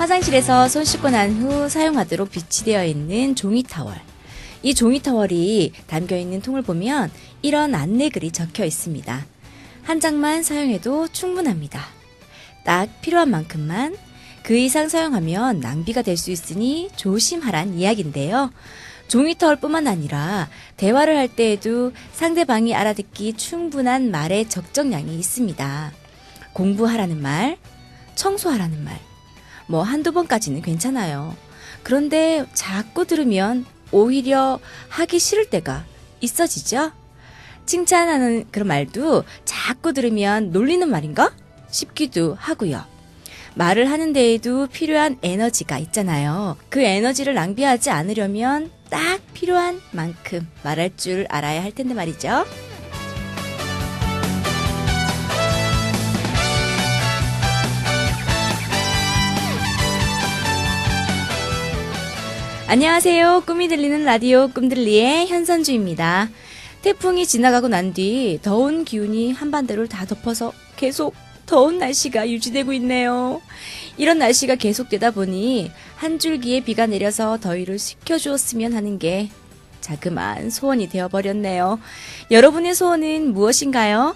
화장실에서 손 씻고 난 후 사용하도록 비치되어 있는 종이 타월. 이 종이 타월이 담겨있는 통을 보면 이런 안내글이 적혀 있습니다. 한 장만 사용해도 충분합니다. 딱 필요한 만큼만, 그 이상 사용하면 낭비가 될 수 있으니 조심하란 이야기인데요. 종이 타월뿐만 아니라 대화를 할 때에도 상대방이 알아듣기 충분한 말의 적정량이 있습니다. 공부하라는 말, 청소하라는 말, 뭐 한두 번까지는 괜찮아요. 그런데 자꾸 들으면 오히려 하기 싫을 때가 있어지죠? 칭찬하는 그런 말도 자꾸 들으면 놀리는 말인가 싶기도 하고요. 말을 하는 데에도 필요한 에너지가 있잖아요. 그 에너지를 낭비하지 않으려면 딱 필요한 만큼 말할 줄 알아야 할 텐데 말이죠. 안녕하세요. 꿈이 들리는 라디오 꿈들리의 현선주입니다. 태풍이 지나가고 난 뒤 더운 기운이 한반도를 다 덮어서 계속 더운 날씨가 유지되고 있네요. 이런 날씨가 계속되다 보니 한 줄기의 비가 내려서 더위를 식혀주었으면 하는 게 자그마한 소원이 되어버렸네요. 여러분의 소원은 무엇인가요?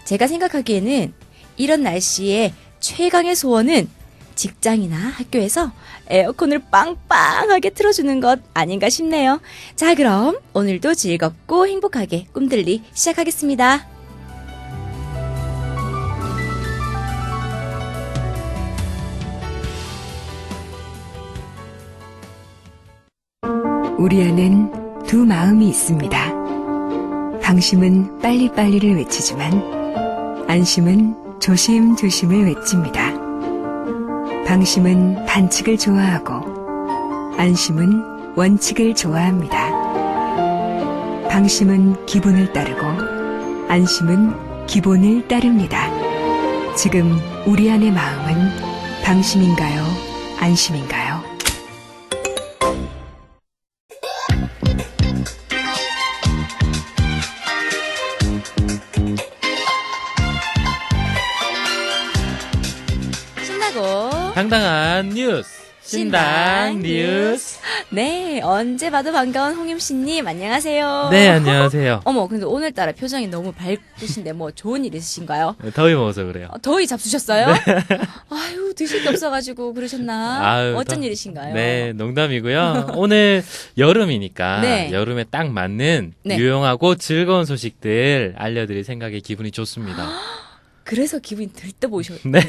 제가 생각하기에는 이런 날씨에 최강의 소원은 직장이나 학교에서 에어컨을 빵빵하게 틀어주는 것 아닌가 싶네요. 자, 그럼 오늘도 즐겁고 행복하게 꿈들리 시작하겠습니다. 우리 안엔 두 마음이 있습니다. 방심은 빨리빨리를 외치지만 안심은 조심조심을 외칩니다. 방심은 반칙을 좋아하고 안심은 원칙을 좋아합니다. 방심은 기분을 따르고 안심은 기본을 따릅니다. 지금 우리 안의 마음은 방심인가요? 안심인가요? 당당한 뉴스 신당 뉴스. 네, 언제 봐도 반가운 홍임씨님 안녕하세요. 네, 안녕하세요. 어머, 근데 오늘따라 표정이 너무 밝으신데 뭐 좋은 일 있으신가요? 더위 먹어서 그래요. 더위 잡수셨어요? 네. 아유, 드실 게 없어가지고 그러셨나? 아유, 어쩐 일이신가요? 네, 농담이고요. 오늘 여름이니까 네. 여름에 딱 맞는 네. 유용하고 즐거운 소식들 알려드릴 생각에 기분이 좋습니다. 그래서 기분이 들떠 보이셨군요. 네.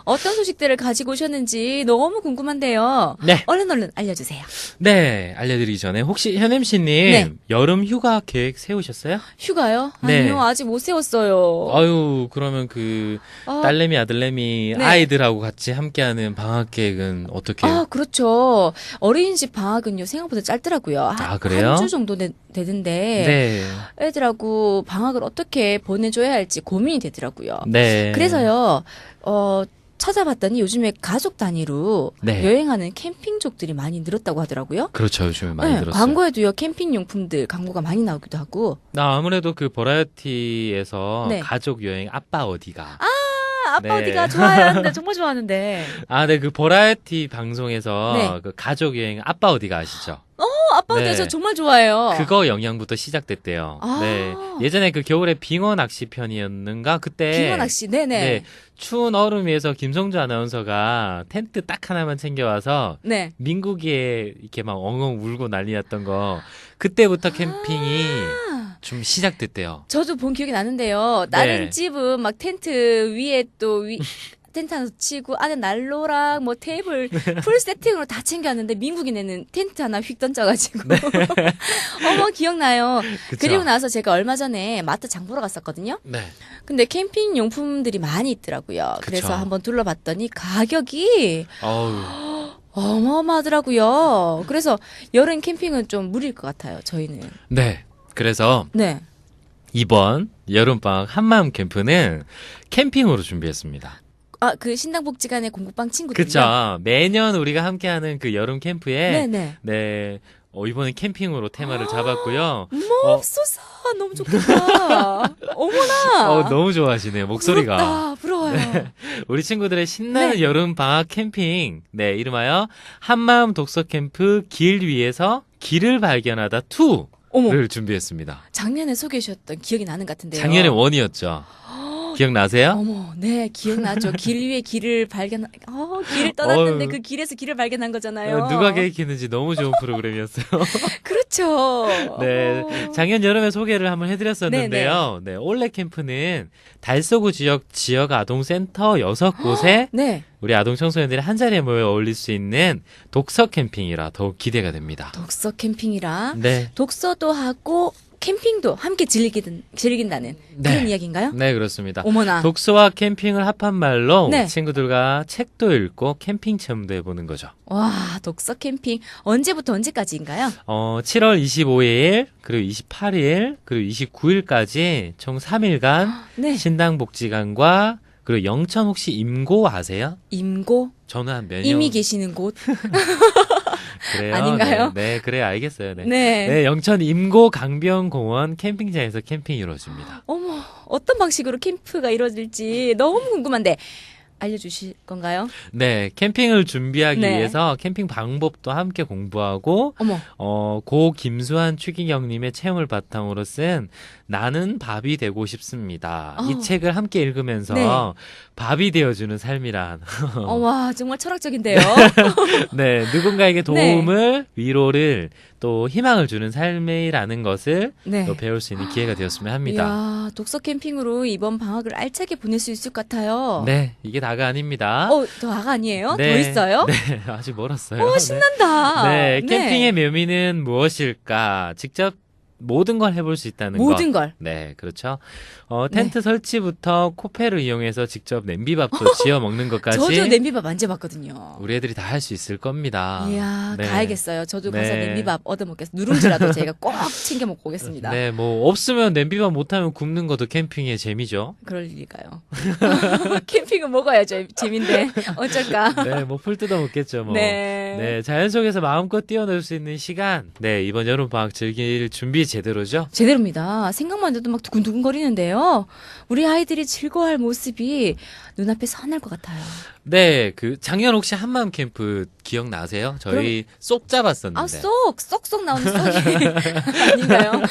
어떤 소식들을 가지고 오셨는지 너무 궁금한데요. 네. 얼른 알려주세요. 네, 알려드리기 전에 혹시 현엠씨님 네. 여름 휴가 계획 세우셨어요? 휴가요? 네. 아니요, 아직 못 세웠어요. 아유, 그러면 그 딸내미 아들내미 네. 아이들하고 같이 함께하는 방학 계획은 어떻게? 그렇죠. 어린이집 방학은요, 생각보다 짧더라고요. 그래요? 한 주 정도 되던데, 네. 애들하고 방학을 어떻게 보내줘야 할지 고민이 되더라고요. 네. 그래서요, 찾아봤더니 요즘에 가족 단위로 네. 여행하는 캠핑족들이 많이 늘었다고 하더라고요. 그렇죠. 요즘에 많이 네, 들었어요. 광고에도요, 캠핑 용품들 광고가 많이 나오기도 하고. 아무래도 그 버라이어티에서 네. 가족 여행 아빠 어디가? 아빠 네. 어디가 좋아하는데, 정말 좋아하는데. 네, 그 버라이어티 방송에서 네. 그 가족 여행 아빠 어디가 아시죠? 아빠 네. 어디가 저 정말 좋아해요. 그거 영향부터 시작됐대요. 네. 예전에 그 겨울에 빙어 낚시 편이었는가? 그때. 빙어 낚시, 네네. 네. 추운 얼음 위에서 김성주 아나운서가 텐트 딱 하나만 챙겨와서 네. 민국이에 이렇게 막 엉엉 울고 난리 났던 거. 그때부터 캠핑이 좀 시작됐대요. 저도 본 기억이 나는데요. 다른 네. 집은 막 텐트 위에 또 텐트 하나 치고 안에 난로랑 뭐 테이블 풀 세팅으로 다 챙겨왔는데 민국이네는 텐트 하나 휙 던져가지고 어머 기억나요. 그쵸? 그리고 나서 제가 얼마 전에 마트 장 보러 갔었거든요. 네. 근데 캠핑 용품들이 많이 있더라고요. 그쵸. 그래서 한번 둘러봤더니 가격이 어우. 어마어마하더라고요. 그래서 여름 캠핑은 좀 무리일 것 같아요. 저희는. 네. 그래서 네. 이번 여름방학 한마음 캠프는 캠핑으로 준비했습니다. 그 신당복지관의 공부방 친구들이요. 그쵸. 매년 우리가 함께하는 그 여름 캠프에 네네. 네. 이번엔 캠핑으로 테마를 잡았고요. 맙소사 너무 좋겠다. 어머나. 너무 좋아하시네요. 목소리가. 부럽다. 좋아요. 우리 친구들의 신나는 네. 여름 방학 캠핑. 네, 이름하여 한마음 독서 캠프 길 위에서 길을 발견하다 2를 어머, 준비했습니다. 작년에 소개해 주셨던 기억이 나는 것 같은데요. 작년에 원이었죠. 기억나세요? 어머, 네, 기억나죠. 길 위에 길을 길을 떠났는데 어휴. 그 길에서 길을 발견한 거잖아요. 누가 계획했는지 너무 좋은 프로그램이었어요. 그렇죠. 네, 어머. 작년 여름에 소개를 한번 해드렸었는데요. 네, 올레 캠프는 달서구 지역 아동센터 6곳에 네, 우리 아동 청소년들이 한 자리에 모여 어울릴 수 있는 독서 캠핑이라 더욱 기대가 됩니다. 독서 캠핑이라 네, 독서도 하고 캠핑도 함께 즐긴다는 네. 그런 이야기인가요? 네 그렇습니다. 어머나. 독서와 캠핑을 합한 말로 네. 친구들과 책도 읽고 캠핑 체험도 해보는 거죠. 와, 독서 캠핑 언제부터 언제까지인가요? 7월 25일, 그리고 28일, 그리고 29일까지 총 3일간 네, 신당복지관과 그리고 영천 혹시 임고 아세요? 임고 저는 한 몇 년 이미 계시는 곳 그래요. 아닌가요? 네, 그래 알겠어요. 네. 네. 네, 영천 임고 강변공원 캠핑장에서 캠핑이 이루어집니다. 어머, 어떤 방식으로 캠프가 이루어질지 너무 궁금한데 알려주실 건가요? 네, 캠핑을 준비하기 네. 위해서 캠핑 방법도 함께 공부하고 어머, 고 김수환 추기경님의 체험을 바탕으로 쓴 나는 밥이 되고 싶습니다. 이 책을 함께 읽으면서 네. 밥이 되어주는 삶이란 와, 정말 철학적인데요. 네, 누군가에게 도움을 위로를 또 희망을 주는 삶이라는 것을 네. 또 배울 수 있는 기회가 되었으면 합니다. 이야, 독서 캠핑으로 이번 방학을 알차게 보낼 수 있을 것 같아요. 네, 이게 다가 아닙니다. 더 아가 아니에요? 네, 더 있어요? 네, 아직 멀었어요. 신난다. 네, 캠핑의 묘미는 무엇일까? 직접 모든 걸 해볼 수 있다는 것. 모든 걸. 네, 그렇죠. 텐트 설치부터 코페를 이용해서 직접 냄비밥도 지어 먹는 것까지 저도 냄비밥 안 재봤거든요. 우리 애들이 다 할 수 있을 겁니다. 이야, 네. 가야겠어요. 저도 가서 네. 냄비밥 얻어먹겠습니다. 누룽지라도 제가 꼭 챙겨 먹고 오겠습니다. 네, 뭐 없으면 냄비밥 못하면 굽는 것도 캠핑의 재미죠. 그럴 리가요. 캠핑은 먹어야죠. 재민데 어쩔까. 네, 뭐 풀 뜯어 먹겠죠, 뭐. 네. 네, 자연 속에서 마음껏 뛰어놀 수 있는 시간. 네, 이번 여름 방학 즐길 준비 제대로죠. 제대로입니다. 생각만 해도 막 두근두근거리는데요. 우리 아이들이 즐거워할 모습이 눈앞에 선할 것 같아요. 네, 그 작년 혹시 한마음 캠프 기억나세요? 저희 쏙 잡았었는데. 아, 쏙쏙 나오는 쏙이 아닌가요?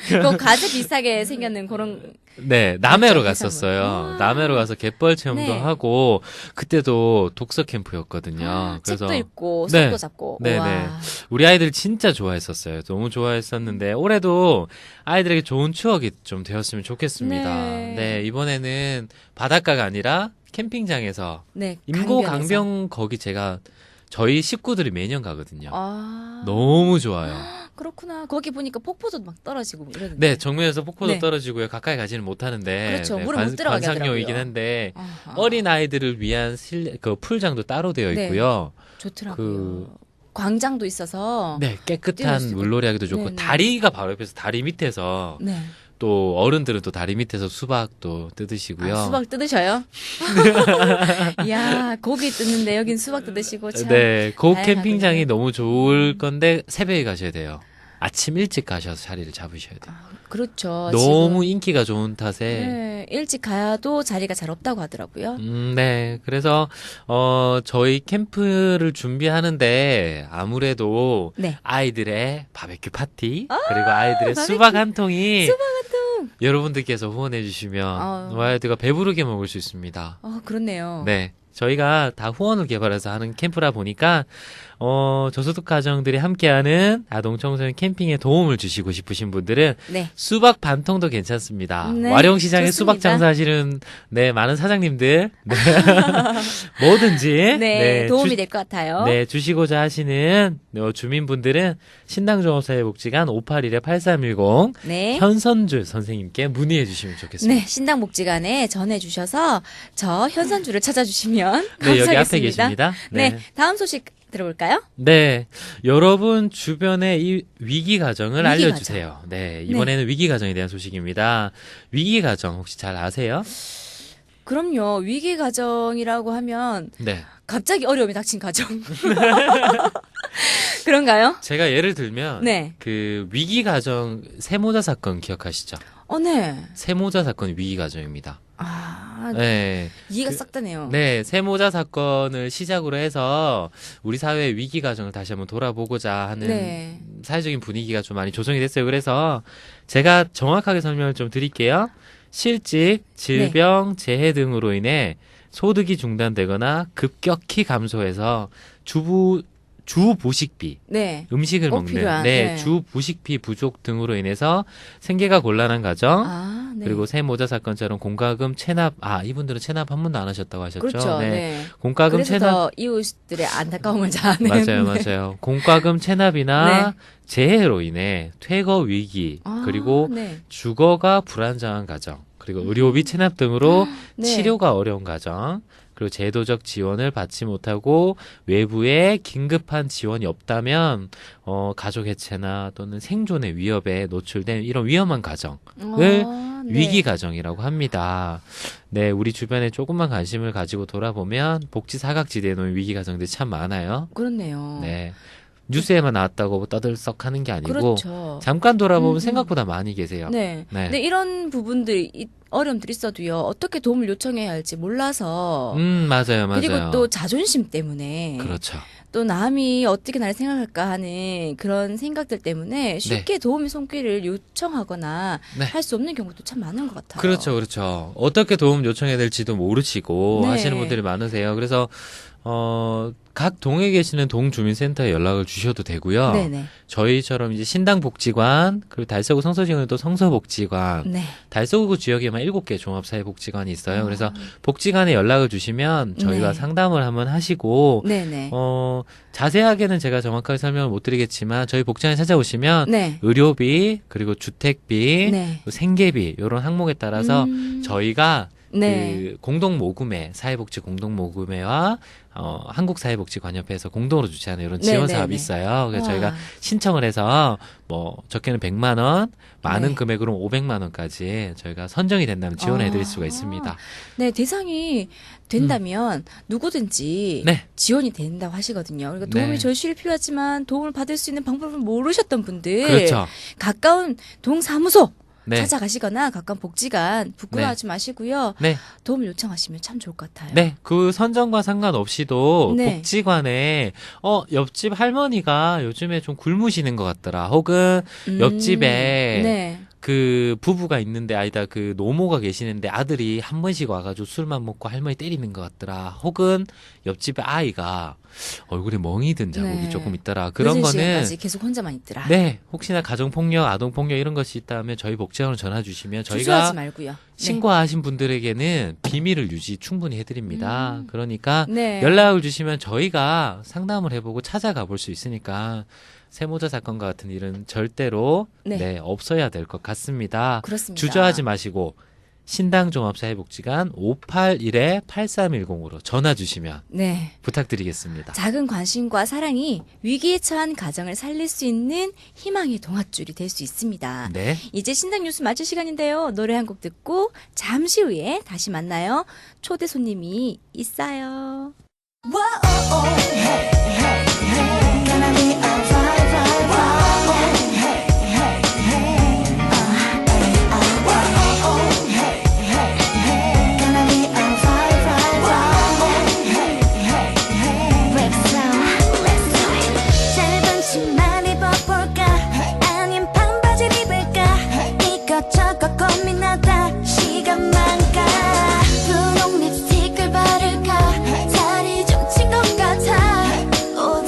그 가재 비슷하게 생겼는 그런. 네, 남해로 그렇죠, 갔었어요. 해산물. 남해로 가서 갯벌 체험도 네. 하고 그때도 독서 캠프였거든요. 그래서 책도 읽고 네. 속도 잡고. 네, 우와. 네. 우리 아이들 진짜 좋아했었어요. 너무 좋아했었는데 올해도 아이들에게 좋은 추억이 좀 되었으면 좋겠습니다. 네. 네, 이번에는 바닷가가 아니라 캠핑장에서 네, 임고 강변에서. 강변 거기 제가 저희 식구들이 매년 가거든요. 아, 너무 좋아요. 그렇구나. 거기 보니까 폭포도 막 떨어지고 이러던데. 네, 정면에서 폭포도 네. 떨어지고요. 가까이 가지는 못하는데. 그렇죠. 네, 물은 못 들어가게 관상용이긴 하더라고요. 한데 아하. 어린 아이들을 위한 그 풀장도 따로 되어 네. 있고요. 좋더라고요. 광장도 있어서. 네, 뛸 깨끗한 수 있고. 물놀이하기도 좋고 네네. 다리가 바로 옆에서 다리 밑에서 네. 또 어른들은 또 다리 밑에서 수박도 뜯으시고요. 아, 수박 뜯으셔요? 이야, 고기 뜯는데 여긴 수박 뜯으시고 참. 네, 그 다양하군요. 캠핑장이 너무 좋을 건데 새벽에 가셔야 돼요. 아침 일찍 가셔서 자리를 잡으셔야 돼요. 그렇죠. 너무 지금, 인기가 좋은 탓에 네, 일찍 가도 자리가 잘 없다고 하더라고요. 네. 그래서, 저희 캠프를 준비하는데, 아무래도 네. 아이들의 바베큐 파티, 그리고 아이들의 바베큐. 수박 한 통이, 수박 한 통. 여러분들께서 후원해주시면, 아이들과 배부르게 먹을 수 있습니다. 그렇네요. 네. 저희가 다 후원을 개발해서 하는 캠프라 보니까, 저소득 가정들이 함께하는 아동 청소년 캠핑에 도움을 주시고 싶으신 분들은 네. 수박 반 통도 괜찮습니다. 네, 와룡시장에 좋습니다. 수박 장사하시는 네 많은 사장님들 네. 뭐든지 네, 도움이 될 것 같아요. 네 주시고자 하시는 주민분들은 신당종합사회복지관 581-8310 네. 현선주 선생님께 문의해 주시면 좋겠습니다. 네, 신당복지관에 전해주셔서 저 현선주를 찾아주시면 네, 감사하겠습니다. 여기 앞에 계십니다. 네, 다음 소식 들어볼까요? 네, 여러분 주변의 이 위기 가정을 위기 알려주세요. 네, 이번에는 위기 가정에 대한 소식입니다. 위기 가정 혹시 잘 아세요? 그럼요. 위기 가정이라고 하면 네, 갑자기 어려움이 닥친 가정. 그런가요? 제가 예를 들면 네. 그 위기 가정 세모자 사건 기억하시죠? 네. 세모자 사건이 위기 가정입니다. 아, 네. 이해가 싹 다네요. 네, 세모자 사건을 시작으로 해서 우리 사회의 위기 과정을 다시 한번 돌아보고자 하는 네. 사회적인 분위기가 좀 많이 조성이 됐어요. 그래서 제가 정확하게 설명을 좀 드릴게요. 실직, 질병, 재해 등으로 인해 소득이 중단되거나 급격히 감소해서 주부식비, 네. 음식을 꼭 먹는 필요한, 네. 주부식비 부족 등으로 인해서 생계가 곤란한 가정, 아, 네. 그리고 세모자 사건처럼 공과금 체납, 이분들은 체납 한 번도 안 하셨다고 하셨죠. 그렇죠. 네. 공과금 그래서 체납, 더 이웃들의 안타까움을 자아내는. 맞아요, 네. 맞아요. 공과금 체납이나 네. 재해로 인해 퇴거 위기, 아, 그리고 네. 주거가 불안정한 가정, 그리고 의료비 체납 등으로 네. 치료가 어려운 가정, 그리고 제도적 지원을 받지 못하고 외부의 긴급한 지원이 없다면 가족 해체나 또는 생존의 위협에 노출된 이런 위험한 가정을 네. 위기 가정이라고 합니다. 네, 우리 주변에 조금만 관심을 가지고 돌아보면 복지 사각지대에 놓인 위기 가정들이 참 많아요. 그렇네요. 네. 뉴스에만 나왔다고 떠들썩하는 게 아니고 그렇죠. 잠깐 돌아보면 생각보다 많이 계세요. 네. 네. 근데 이런 부분들, 어려움들이 있어도요, 어떻게 도움을 요청해야 할지 몰라서. 맞아요, 맞아요. 그리고 또 자존심 때문에. 그렇죠. 또 남이 어떻게 나를 생각할까 하는 그런 생각들 때문에 쉽게 도움의 손길을 요청하거나 네. 할 수 없는 경우도 참 많은 것 같아요. 그렇죠, 그렇죠. 어떻게 도움 요청해야 될지도 모르시고 네. 하시는 분들이 많으세요. 그래서 각 동에 계시는 동주민센터에 연락을 주셔도 되고요. 네네. 저희처럼 이제 신당복지관, 그리고 달서구 성서지구는 또 성서복지관, 네. 달서구 지역에만 7개 종합사회복지관이 있어요. 그래서 복지관에 연락을 주시면 저희가 네. 상담을 한번 하시고, 네네. 자세하게는 제가 정확하게 설명을 못 드리겠지만, 저희 복지관에 찾아오시면, 네. 의료비, 그리고 주택비, 네. 또 생계비, 이런 항목에 따라서 저희가 네. 그 공동모금회, 사회복지 공동모금회와 한국사회복지관협회에서 공동으로 주최하는 이런 지원 네, 사업이 네, 네. 있어요. 그래서 와. 저희가 신청을 해서 뭐 적게는 100만 원, 많은 네. 금액으로 500만 원까지 저희가 선정이 된다면 지원해 드릴 수가 있습니다. 네, 대상이 된다면 누구든지 네. 지원이 된다고 하시거든요. 그러니까 도움이 네. 절실히 필요하지만 도움을 받을 수 있는 방법을 모르셨던 분들, 그렇죠. 가까운 동사무소 네. 찾아가시거나 가까운 복지관 부끄러워하지 마시고요. 네. 도움을 요청하시면 참 좋을 것 같아요. 네, 그 선정과 상관없이도 네. 복지관에 옆집 할머니가 요즘에 좀 굶으시는 것 같더라. 혹은 옆집에 네. 그 부부가 있는데 그 노모가 계시는데 아들이 한 번씩 와가지고 술만 먹고 할머니 때리는 것 같더라. 혹은 옆집에 아이가 얼굴에 멍이 든 자국이 네. 조금 있더라. 그런 늦은 거는 시간까지 계속 혼자만 있더라. 네, 혹시나 가정폭력, 아동폭력 이런 것이 있다면 저희 복지관으로 전화 주시면 주저하지 저희가 말고요. 신고하신 분들에게는 비밀을 유지 충분히 해드립니다. 그러니까 네. 연락을 주시면 저희가 상담을 해보고 찾아가 볼 수 있으니까 세모자 사건과 같은 일은 절대로 네. 없어야 될 것 같습니다. 그렇습니다. 주저하지 마시고 신당종합사회복지관 581-8310으로 전화 주시면 네. 부탁드리겠습니다. 작은 관심과 사랑이 위기에 처한 가정을 살릴 수 있는 희망의 동아줄이 될 수 있습니다. 네. 이제 신당 뉴스 마칠 시간인데요. 노래 한 곡 듣고 잠시 후에 다시 만나요. 초대 손님이 있어요. 짧은 치마 입어볼까 아님 반바지를 입을까 이것저것 고민하다 시간만 가 분홍 립스틱을 바를까 자리 좀 친 것 같아 옷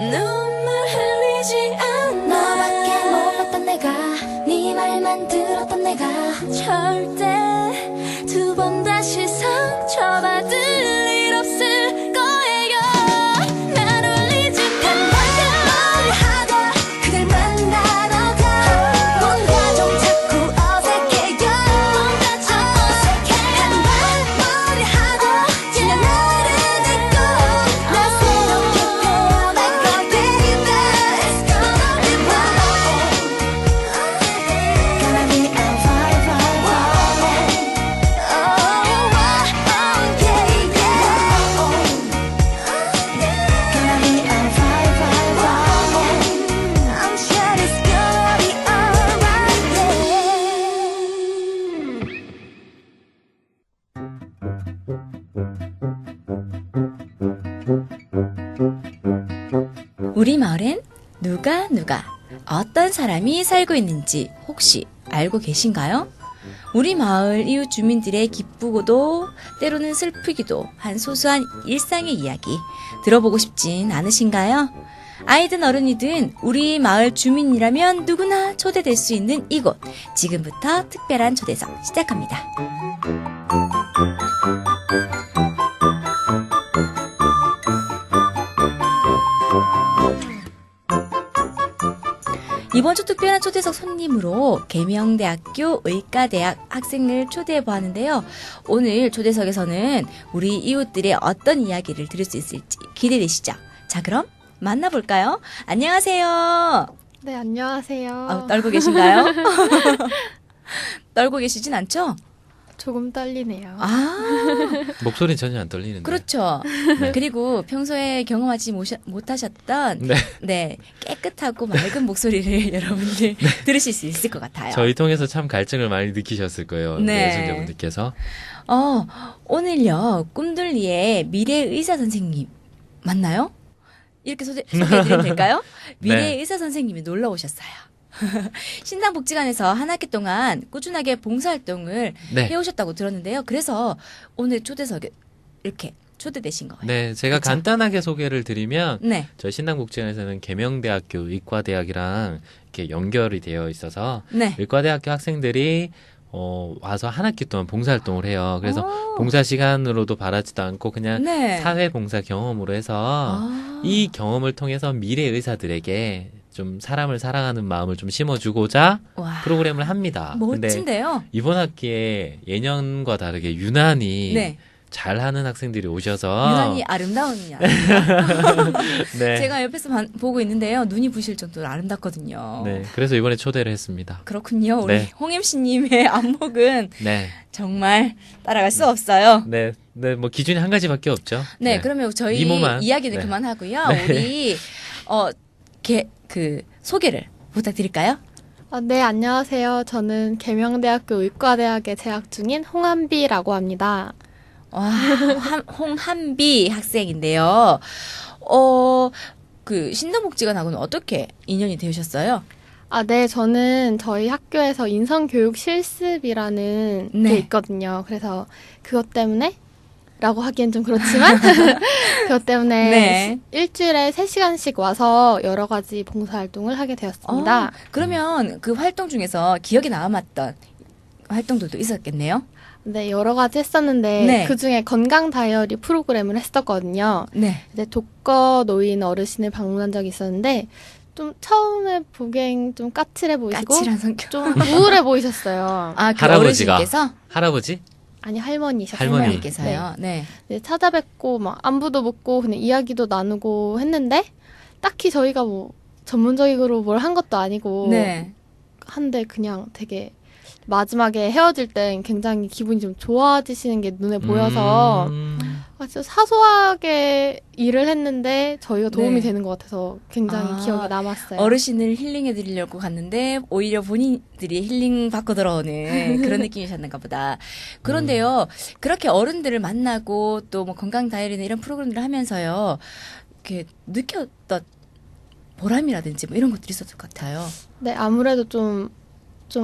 눈물 흘리지 않아 너밖에 몰랐던 내가 네 말만 들었던 내가 절대 두 번 다시 상처받을 일 없을 거예요 날 울리지 마 하다 그댈 만나러 가 뭔가 좀 자꾸 어색해요 뭔가 좀 어색해 한발머리 하다 지난 날을 잊고 날 새롭게 태어날 걸 baby It's gonna be right Gonna be alright I'm sure it's gonna be alright 우리 마을엔 누가 어떤 사람이 살고 있는지 혹시 알고 계신가요? 우리 마을 이웃 주민들의 기쁘고도 때로는 슬프기도 한 소소한 일상의 이야기 들어보고 싶진 않으신가요? 아이든 어른이든 우리 마을 주민이라면 누구나 초대될 수 있는 이곳 지금부터 특별한 초대석 시작합니다. 이번 주 특별한 초대석 손님으로 계명대학교 의과대학 학생을 초대해 보았는데요. 오늘 초대석에서는 우리 이웃들의 어떤 이야기를 들을 수 있을지 기대되시죠? 자, 그럼 만나볼까요? 안녕하세요. 네, 안녕하세요. 떨고 계신가요? 떨고 계시진 않죠? 조금 떨리네요. 목소리는 전혀 안 떨리는데. 그렇죠. 그리고 평소에 경험하지 못하셨던 네. 깨끗하고 맑은 목소리를 여러분들 들으실 수 있을 것 같아요. 저희 통해서 참 갈증을 많이 느끼셨을 거예요. 네. 애청자분들께서. 오늘요 꿈들리의 미래 의사 선생님 맞나요? 이렇게 소개해드리면 될까요? 미래 네. 의사 선생님이 놀러 오셨어요. 신당복지관에서 한 학기 동안 꾸준하게 봉사활동을 네. 해오셨다고 들었는데요. 그래서 오늘 초대석에 이렇게 초대되신 거예요. 네, 제가 그쵸? 간단하게 소개를 드리면 네. 저희 신당복지관에서는 계명대학교 의과대학이랑 이렇게 연결이 되어 있어서 네. 의과대학교 학생들이 와서 한 학기 동안 봉사활동을 해요. 그래서 오. 봉사 시간으로도 바라지도 않고 그냥 네. 사회 봉사 경험으로 해서 이 경험을 통해서 미래 의사들에게 좀 사람을 사랑하는 마음을 좀 심어주고자 와. 프로그램을 합니다. 근데 멋진데요. 이번 학기에 예년과 다르게 유난히 네. 잘하는 학생들이 오셔서 유난히 아름다운 네. 제가 옆에서 보고 있는데요. 눈이 부실 정도로 아름답거든요. 네, 그래서 이번에 초대를 했습니다. 그렇군요. 우리 네. 홍 MC님의 안목은 네, 정말 따라갈 수 없어요. 네, 네, 뭐 기준이 한 가지밖에 없죠. 네, 그러면 저희 미모만. 이야기는 네. 그만하고요. 네. 우리 소개를 부탁드릴까요? 네, 안녕하세요. 저는 계명대학교 의과대학에 재학 중인 홍한비라고 합니다. 와, 홍한비 학생인데요. 신도복지관하고는 어떻게 인연이 되셨어요? 네, 저는 저희 학교에서 인성교육 실습이라는 네. 게 있거든요. 그래서 그것 때문에 라고 하기엔 좀 그렇지만 그것 때문에 네. 일주일에 3시간씩 와서 여러 가지 봉사활동을 하게 되었습니다. 그러면 그 활동 중에서 기억에 남았던 활동들도 있었겠네요? 네, 여러 가지 했었는데 네. 그중에 건강 다이어리 프로그램을 했었거든요. 네. 이제 독거 노인 어르신을 방문한 적이 있었는데 좀 처음에 보기엔 좀 까칠해 보이시고 까칠한 성격. 좀 우울해 보이셨어요. 그 할아버지가. 어르신께서? 할아버지? 아니 할머니셨어요. 할머니. 할머니께서요. 네. 네, 찾아뵙고 막 안부도 묻고 그냥 이야기도 나누고 했는데 딱히 저희가 뭐 전문적으로 뭘 한 것도 아니고 네. 한데 그냥 되게 마지막에 헤어질 땐 굉장히 기분이 좀 좋아지시는 게 눈에 보여서 진짜 사소하게 일을 했는데 저희가 도움이 네. 되는 것 같아서 굉장히 기억에 남았어요. 어르신을 힐링해 드리려고 갔는데 오히려 본인들이 힐링 받고 들어오는 그런 느낌이셨는가 보다. 그런데요. 그렇게 어른들을 만나고 또 뭐 건강 다이어리나 이런 프로그램들을 하면서요. 이렇게 느꼈던 보람이라든지 뭐 이런 것들이 있었을 것 같아요. 네, 아무래도 좀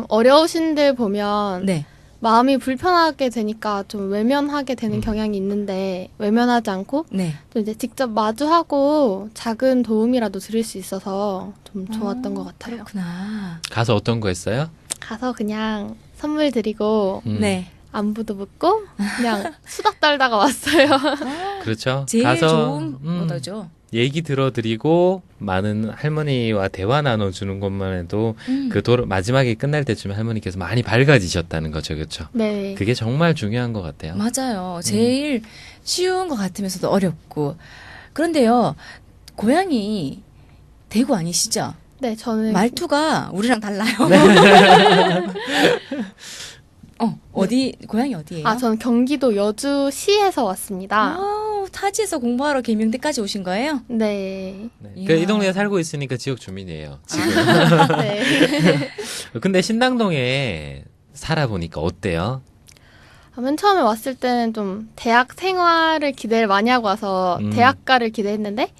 어려우신들 보면 네. 마음이 불편하게 되니까 좀 외면하게 되는 음. 경향이 있는데 외면하지 않고 네. 또 이제 직접 마주하고 작은 도움이라도 드릴 수 있어서 좀 좋았던 것 같아요. 그렇구나. 가서 어떤 거 했어요? 가서 그냥 선물 드리고 네. 안부도 묻고 그냥 수다 떨다가 왔어요. 그렇죠. 제일 가서 좋은 뭐죠? 얘기 들어드리고 많은 할머니와 대화 나눠주는 것만 해도 그 마지막에 끝날 때쯤 할머니께서 많이 밝아지셨다는 거죠, 그렇죠? 네. 그게 정말 중요한 것 같아요. 맞아요. 제일 쉬운 것 같으면서도 어렵고. 그런데요, 고향이 대구 아니시죠? 네, 저는 말투가 우리랑 달라요. 고향이 어디예요? 저는 경기도 여주시에서 왔습니다. 타지에서 공부하러 계명대까지 오신 거예요? 네. 네. 이야. 이 동네에 살고 있으니까 지역 주민이에요. 지금. 네. 근데 신당동에 살아보니까 어때요? 맨 처음에 왔을 때는 좀 대학 생활을 기대를 많이 하고 와서 대학가를 기대했는데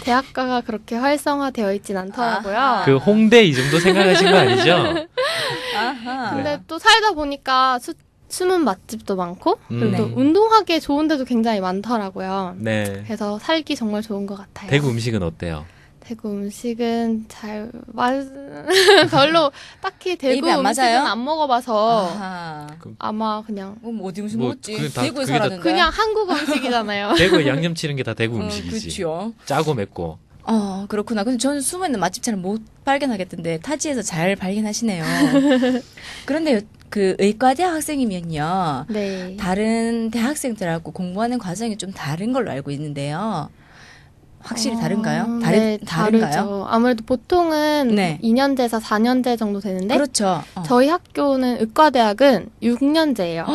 대학가가 그렇게 활성화되어 있진 않더라고요. 아하. 그 홍대 이 정도 생각하신 거 아니죠? 아하. 근데 또 살다 보니까 숨은 맛집도 많고 그리고 또 네. 운동하기에 좋은 데도 굉장히 많더라고요. 네. 그래서 살기 정말 좋은 것 같아요. 대구 음식은 어때요? 대구 음식은 별로 딱히 대구 입에 안 음식은 맞아요? 안 먹어봐서 아하. 아마 그냥 뭐 어디 음식 뭐 먹었지? 그게 다- 대구에 그게 다 살았는데. 그냥 한국 음식이잖아요. 대구에 양념 치는 게 다 대구 음식이지. 그렇죠. 짜고 맵고. 그렇구나. 근데 저는 숨어있는 맛집 잘 못 발견하겠던데 타지에서 잘 발견하시네요. 그런데 그 의과대학 학생이면요. 네. 다른 대학생들하고 공부하는 과정이 좀 다른 걸로 알고 있는데요. 확실히 다른가요? 네, 다른가요? 다르죠. 아무래도 보통은 네. 2년제에서 4년제 정도 되는데 그렇죠. 저희 학교는 의과대학은 6년제예요.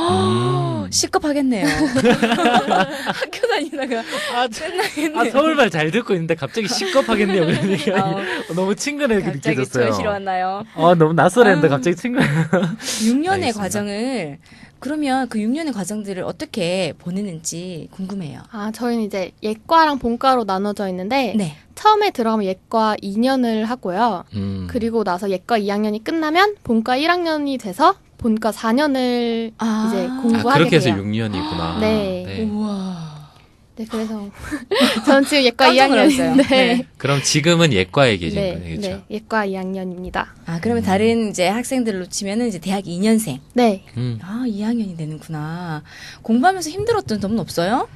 시급하겠네요. 학교 다니다가 끝나겠네요. 서울말 잘 듣고 있는데 갑자기 시겁하겠네요. 그러니까 아우, 너무 친근하게 갑자기 느껴졌어요. 절실로 왔나요? 너무 낯설었는데 아유. 갑자기 친근. 6년의 알겠습니다. 과정을 그러면 그 6년의 과정들을 어떻게 보내는지 궁금해요. 저희는 이제 예과랑 본과로 나눠져 있는데 네. 처음에 들어가면 예과 2년을 하고요. 그리고 나서 예과 2학년이 끝나면 본과 1학년이 돼서 본과 4년을 이제 공부하게 그렇게 해서 돼요. 6년이구나. 네. 우와. 네, 그래서 저는 지금 예과 깜짝 놀랐어요. 2학년인데 네. 그럼 지금은 예과에 계신 네, 거네요, 그렇죠? 네, 예과 2학년입니다. 그러면 다른 이제 학생들로 치면은 이제 대학 2년생. 네, 2학년이 되는구나. 공부하면서 힘들었던 점은 없어요?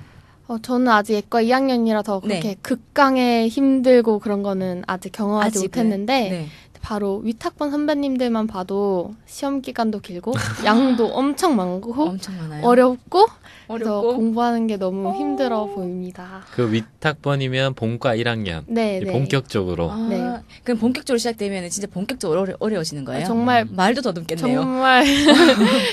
저는 아직 예과 2학년이라서 그렇게 네. 극강에 힘들고 그런 거는 아직 경험하지 아직은? 못했는데 네. 바로 위탁번 선배님들만 봐도 시험 기간도 길고 양도 엄청 많고 엄청 많아요. 어렵고 그래서 어렵고? 공부하는 게 너무 힘들어 보입니다. 그 위탁번이면 본과 1학년. 네, 네. 본격적으로. 아, 네. 그럼 본격적으로 시작되면 진짜 본격적으로 어려워지는 거예요? 정말 말도 더듬겠네요. 정말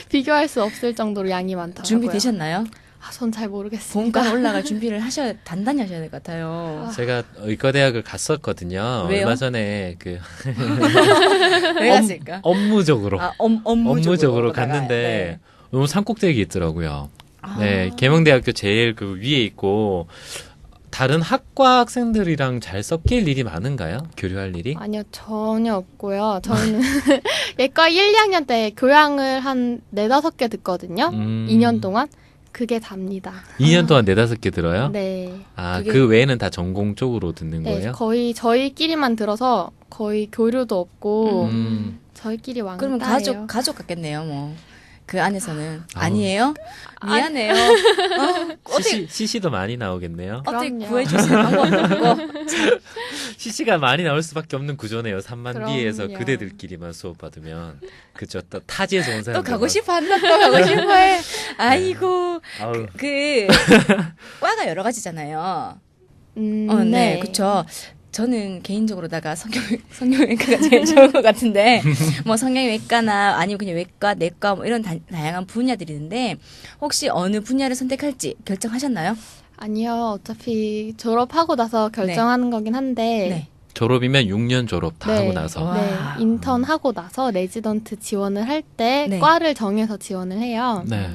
비교할 수 없을 정도로 양이 많더라고요. 준비되셨나요? 전 잘 모르겠습니다. 본관 올라갈 준비를 단단히 하셔야 될 것 같아요. 제가 의과대학을 갔었거든요. 왜요? 얼마 전에 그 왜 갔을까? 업무적으로 업무적으로 갔는데 너무 산꼭대기에 있더라고요. 아. 네, 계명대학교 제일 그 위에 있고 다른 학과 학생들이랑 잘 섞일 일이 많은가요? 교류할 일이? 아니요, 전혀 없고요. 저는 예과 1, 2학년 때 교양을 한 4, 5개 듣거든요. 2년 동안. 그게 답니다. 2년 동안 4, 5개 들어요? 네. 그게- 그 외에는 다 전공 쪽으로 듣는 네, 거예요? 거의 저희끼리만 들어서 거의 교류도 없고 저희끼리 왕따예요. 그러면 가족 같겠네요, 뭐. 그 안에서는. 아우. 아니에요? 미안해요. 어떻게 CC도 많이 나오겠네요. 그럼요. 구해주실 방법도 없고. CC가 많이 나올 수밖에 없는 구조네요. 3만 B에서 그럼요. 그대들끼리만 수업 받으면 그쵸. 또 타지에서 온 또 사람들 가고 싶어 한다, 또 가고 싶어 해. 아이고. 아우. 과가 여러 가지잖아요. 네. 그쵸. 저는 개인적으로다가 성형외과가 제일 좋은 것 같은데, 뭐 성형외과나 아니면 그냥 외과, 내과 뭐 이런 다양한 분야들이 있는데, 혹시 어느 분야를 선택할지 결정하셨나요? 아니요, 어차피 졸업하고 나서 결정하는 거긴 한데 네. 졸업이면 6년 졸업 다 네. 하고 나서. 와. 네, 인턴 하고 나서 레지던트 지원을 할 때 네. 과를 정해서 지원을 해요. 네.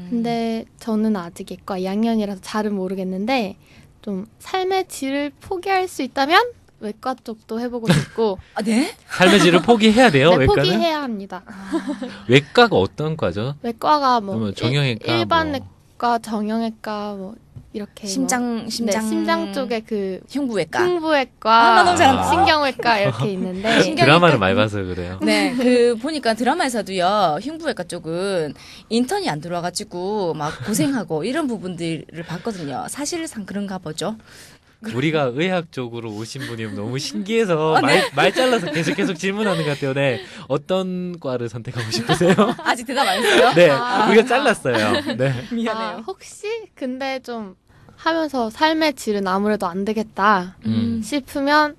근데 저는 아직 예과 2학년이라서 잘은 모르겠는데 좀 삶의 질을 포기할 수 있다면 외과 쪽도 해보고 싶고 아, 네? 삶의 질을 포기해야 돼요. 네, 외과는? 포기해야 합니다. 외과가 어떤 과죠? 외과가 뭐 그러면 정형외과, 일반 뭐. 외과, 정형외과 뭐 이렇게 심장 심장 쪽에 그 흉부외과. 흉부외과, 아, 나 너무 잘한다. 신경외과 이렇게 있는데 신경- 드라마를 많이 봐서 그래요. 네, 그 보니까 드라마에서도요 흉부외과 쪽은 인턴이 안 들어와가지고 막 고생하고 이런 부분들을 봤거든요. 사실상 그런가 보죠. 우리가 의학 쪽으로 오신 분이 너무 신기해서 말 잘라서 계속 질문하는 것 같아요. 네. 어떤 과를 선택하고 싶으세요? 아직 대답 안 했어요? 네. 아. 우리가 잘랐어요. 네. 미안해요. 혹시 근데 좀 하면서 삶의 질은 아무래도 안 되겠다 싶으면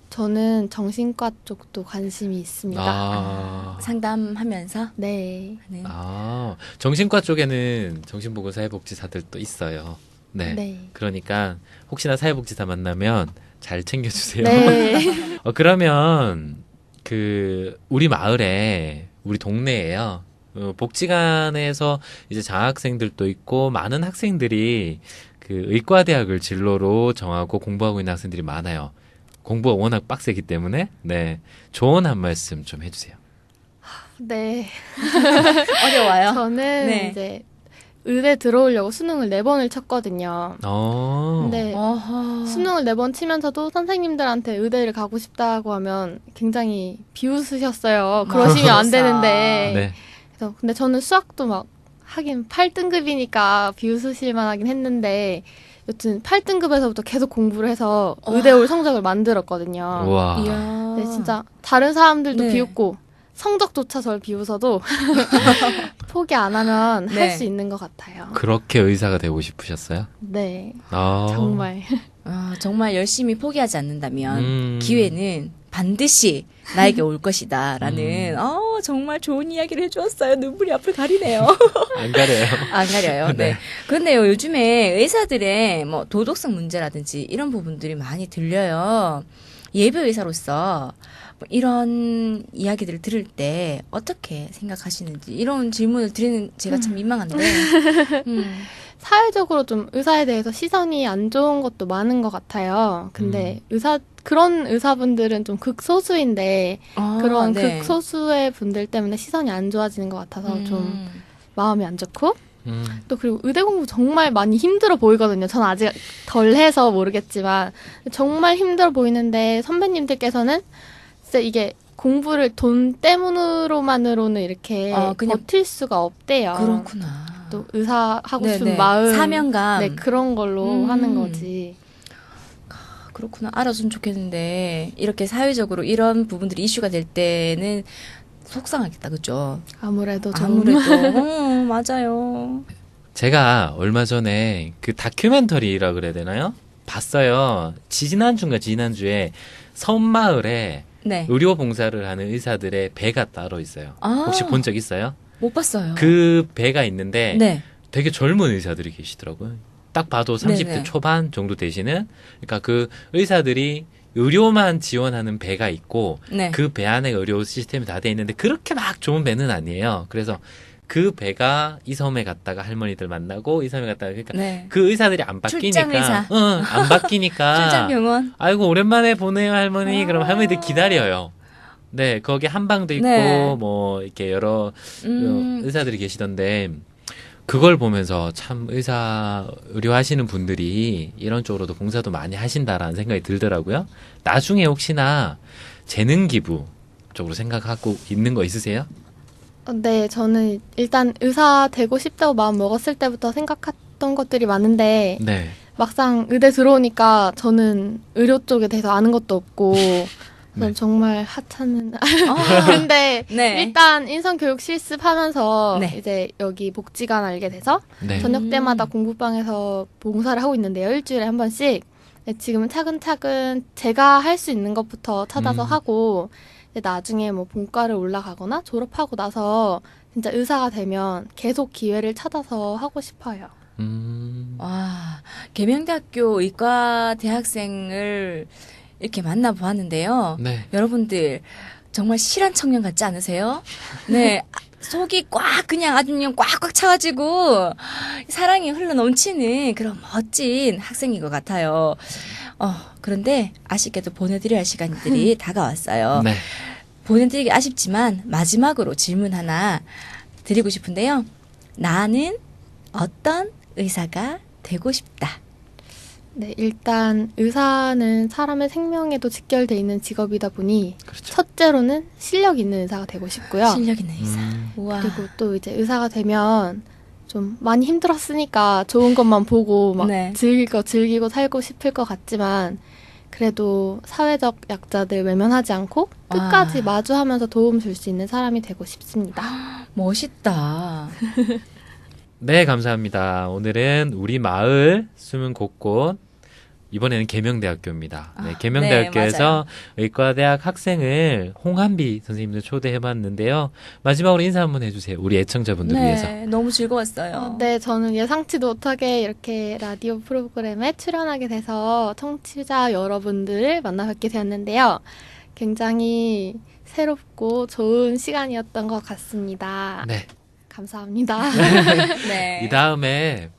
저는 정신과 쪽도 관심이 있습니다. 아. 상담하면서 네. 하는. 아. 정신과 쪽에는 정신보건 사회복지사들도 있어요. 네. 네. 그러니까 혹시나 사회복지사 만나면 잘 챙겨주세요. 네. 그러면 우리 마을에 우리 동네에요. 복지관에서 이제 장학생들도 있고 많은 학생들이 그 의과대학을 진로로 정하고 공부하고 있는 학생들이 많아요. 공부가 워낙 빡세기 때문에 네 조언 한 말씀 좀 해주세요. 네. 어려워요. 저는 네. 이제 의대 들어오려고 수능을 4번을 쳤거든요. 근데 어허. 수능을 4번 치면서도 선생님들한테 의대를 가고 싶다고 하면 굉장히 비웃으셨어요. 그러시면 안 되는데. 네. 그래서 근데 저는 수학도 막 하긴 8등급이니까 비웃으실 만하긴 했는데 여튼 8등급에서부터 계속 공부를 해서 의대 올 성적을 만들었거든요. 와. 이야. 네, 진짜 다른 사람들도 네. 비웃고 성적조차 저를 비웃어도 포기 안 하면 네. 할 수 있는 것 같아요. 그렇게 의사가 되고 싶으셨어요? 네, 아. 정말. 정말 열심히 포기하지 않는다면 기회는 반드시 나에게 올 것이다라는 정말 좋은 이야기를 해주었어요. 눈물이 앞을 가리네요. 안 가려요. 안 가려요. 네. 네. 그런데요, 요즘에 의사들의 뭐 도덕성 문제라든지 이런 부분들이 많이 들려요. 예비 의사로서 뭐 이런 이야기들을 들을 때 어떻게 생각하시는지 이런 질문을 드리는 제가 참 민망한데. 사회적으로 좀 의사에 대해서 시선이 안 좋은 것도 많은 것 같아요. 근데 그런 의사분들은 좀 극소수인데 그런 네. 극소수의 분들 때문에 시선이 안 좋아지는 것 같아서 좀 마음이 안 좋고 또 그리고 의대 공부 정말 많이 힘들어 보이거든요. 저는 아직 덜 해서 모르겠지만 정말 힘들어 보이는데 선배님들께서는 진짜 이게 공부를 돈 때문으로만으로는 이렇게 그냥 버틸 수가 없대요. 그렇구나. 또 의사 하고 싶은 네네. 마음, 사명감. 네 그런 걸로 하는 거지. 그렇구나. 알아주면 좋겠는데 이렇게 사회적으로 이런 부분들이 이슈가 될 때는 속상하겠다. 그죠? 아무래도 아무래도 맞아요. 제가 얼마 전에 그 다큐멘터리라 그래야 되나요? 봤어요. 지난주인가 지난주에 섬마을에 네. 의료 봉사를 하는 의사들의 배가 따로 있어요. 혹시 본 적 있어요? 못 봤어요. 그 배가 있는데 네. 되게 젊은 의사들이 계시더라고요. 딱 봐도 30대 네네. 초반 정도 되시는 그러니까 그 의사들이 의료만 지원하는 배가 있고 네. 그 배 안에 의료 시스템이 다 돼 있는데 그렇게 막 좋은 배는 아니에요. 그래서 그 배가 이 섬에 갔다가 할머니들 만나고 이 섬에 갔다가 그러니까 네. 그 의사들이 안 출장 의사. 바뀌니까 안 바뀌니까 출장 병원. 아이고 오랜만에 보네요 할머니. 그럼 할머니들 기다려요. 네 거기 한방도 있고 네. 뭐 이렇게 여러 음. 의사들이 계시던데 그걸 보면서 참 의료하시는 분들이 이런 쪽으로도 봉사도 많이 하신다라는 생각이 들더라고요. 나중에 혹시나 재능 기부 쪽으로 생각하고 있는 거 있으세요? 네, 저는 일단 의사 되고 싶다고 마음 먹었을 때부터 생각했던 것들이 많은데 네. 막상 의대 들어오니까 저는 의료 쪽에 대해서 아는 것도 없고 전 정말 하찮은 근데 네. 일단 인성교육 실습하면서 네. 이제 여기 복지관 알게 돼서 네. 저녁 때마다 공부방에서 봉사를 하고 있는데요. 일주일에 한 번씩. 네, 지금은 차근차근 제가 할 수 있는 것부터 찾아서 하고 이제 나중에 뭐 본과를 올라가거나 졸업하고 나서 진짜 의사가 되면 계속 기회를 찾아서 하고 싶어요. 와, 계명대학교 의과 대학생을 이렇게 만나보았는데요. 네. 여러분들 정말 실한 청년 같지 않으세요? 네. 속이 꽉 그냥 아주 그냥 꽉꽉 차가지고 사랑이 흘러 넘치는 그런 멋진 학생인 것 같아요. 그런데 아쉽게도 보내드려야 할 시간들이 다가왔어요. 네. 보내드리기 아쉽지만 마지막으로 질문 하나 드리고 싶은데요. 나는 어떤 의사가 되고 싶다. 네, 일단 의사는 사람의 생명에도 직결돼 있는 직업이다 보니 그렇죠. 첫째로는 실력 있는 의사가 되고 싶고요. 실력 있는 의사. 우와. 그리고 또 이제 의사가 되면 좀 많이 힘들었으니까 좋은 것만 보고 막 네. 즐기고 살고 싶을 것 같지만 그래도 사회적 약자들 외면하지 않고 끝까지 마주하면서 도움 줄 수 있는 사람이 되고 싶습니다. 멋있다. 네, 감사합니다. 오늘은 우리 마을 숨은 곳곳 이번에는 계명대학교입니다. 네, 계명대학교에서 의과대학 학생을 홍한비 선생님들 초대해봤는데요. 마지막으로 인사 한번 해주세요. 우리 애청자분들 위해서. 너무 즐거웠어요. 네, 저는 예상치도 못하게 이렇게 라디오 프로그램에 출연하게 돼서 청취자 여러분들을 만나 뵙게 되었는데요. 굉장히 새롭고 좋은 시간이었던 것 같습니다. 네. 감사합니다. 네. 이 다음에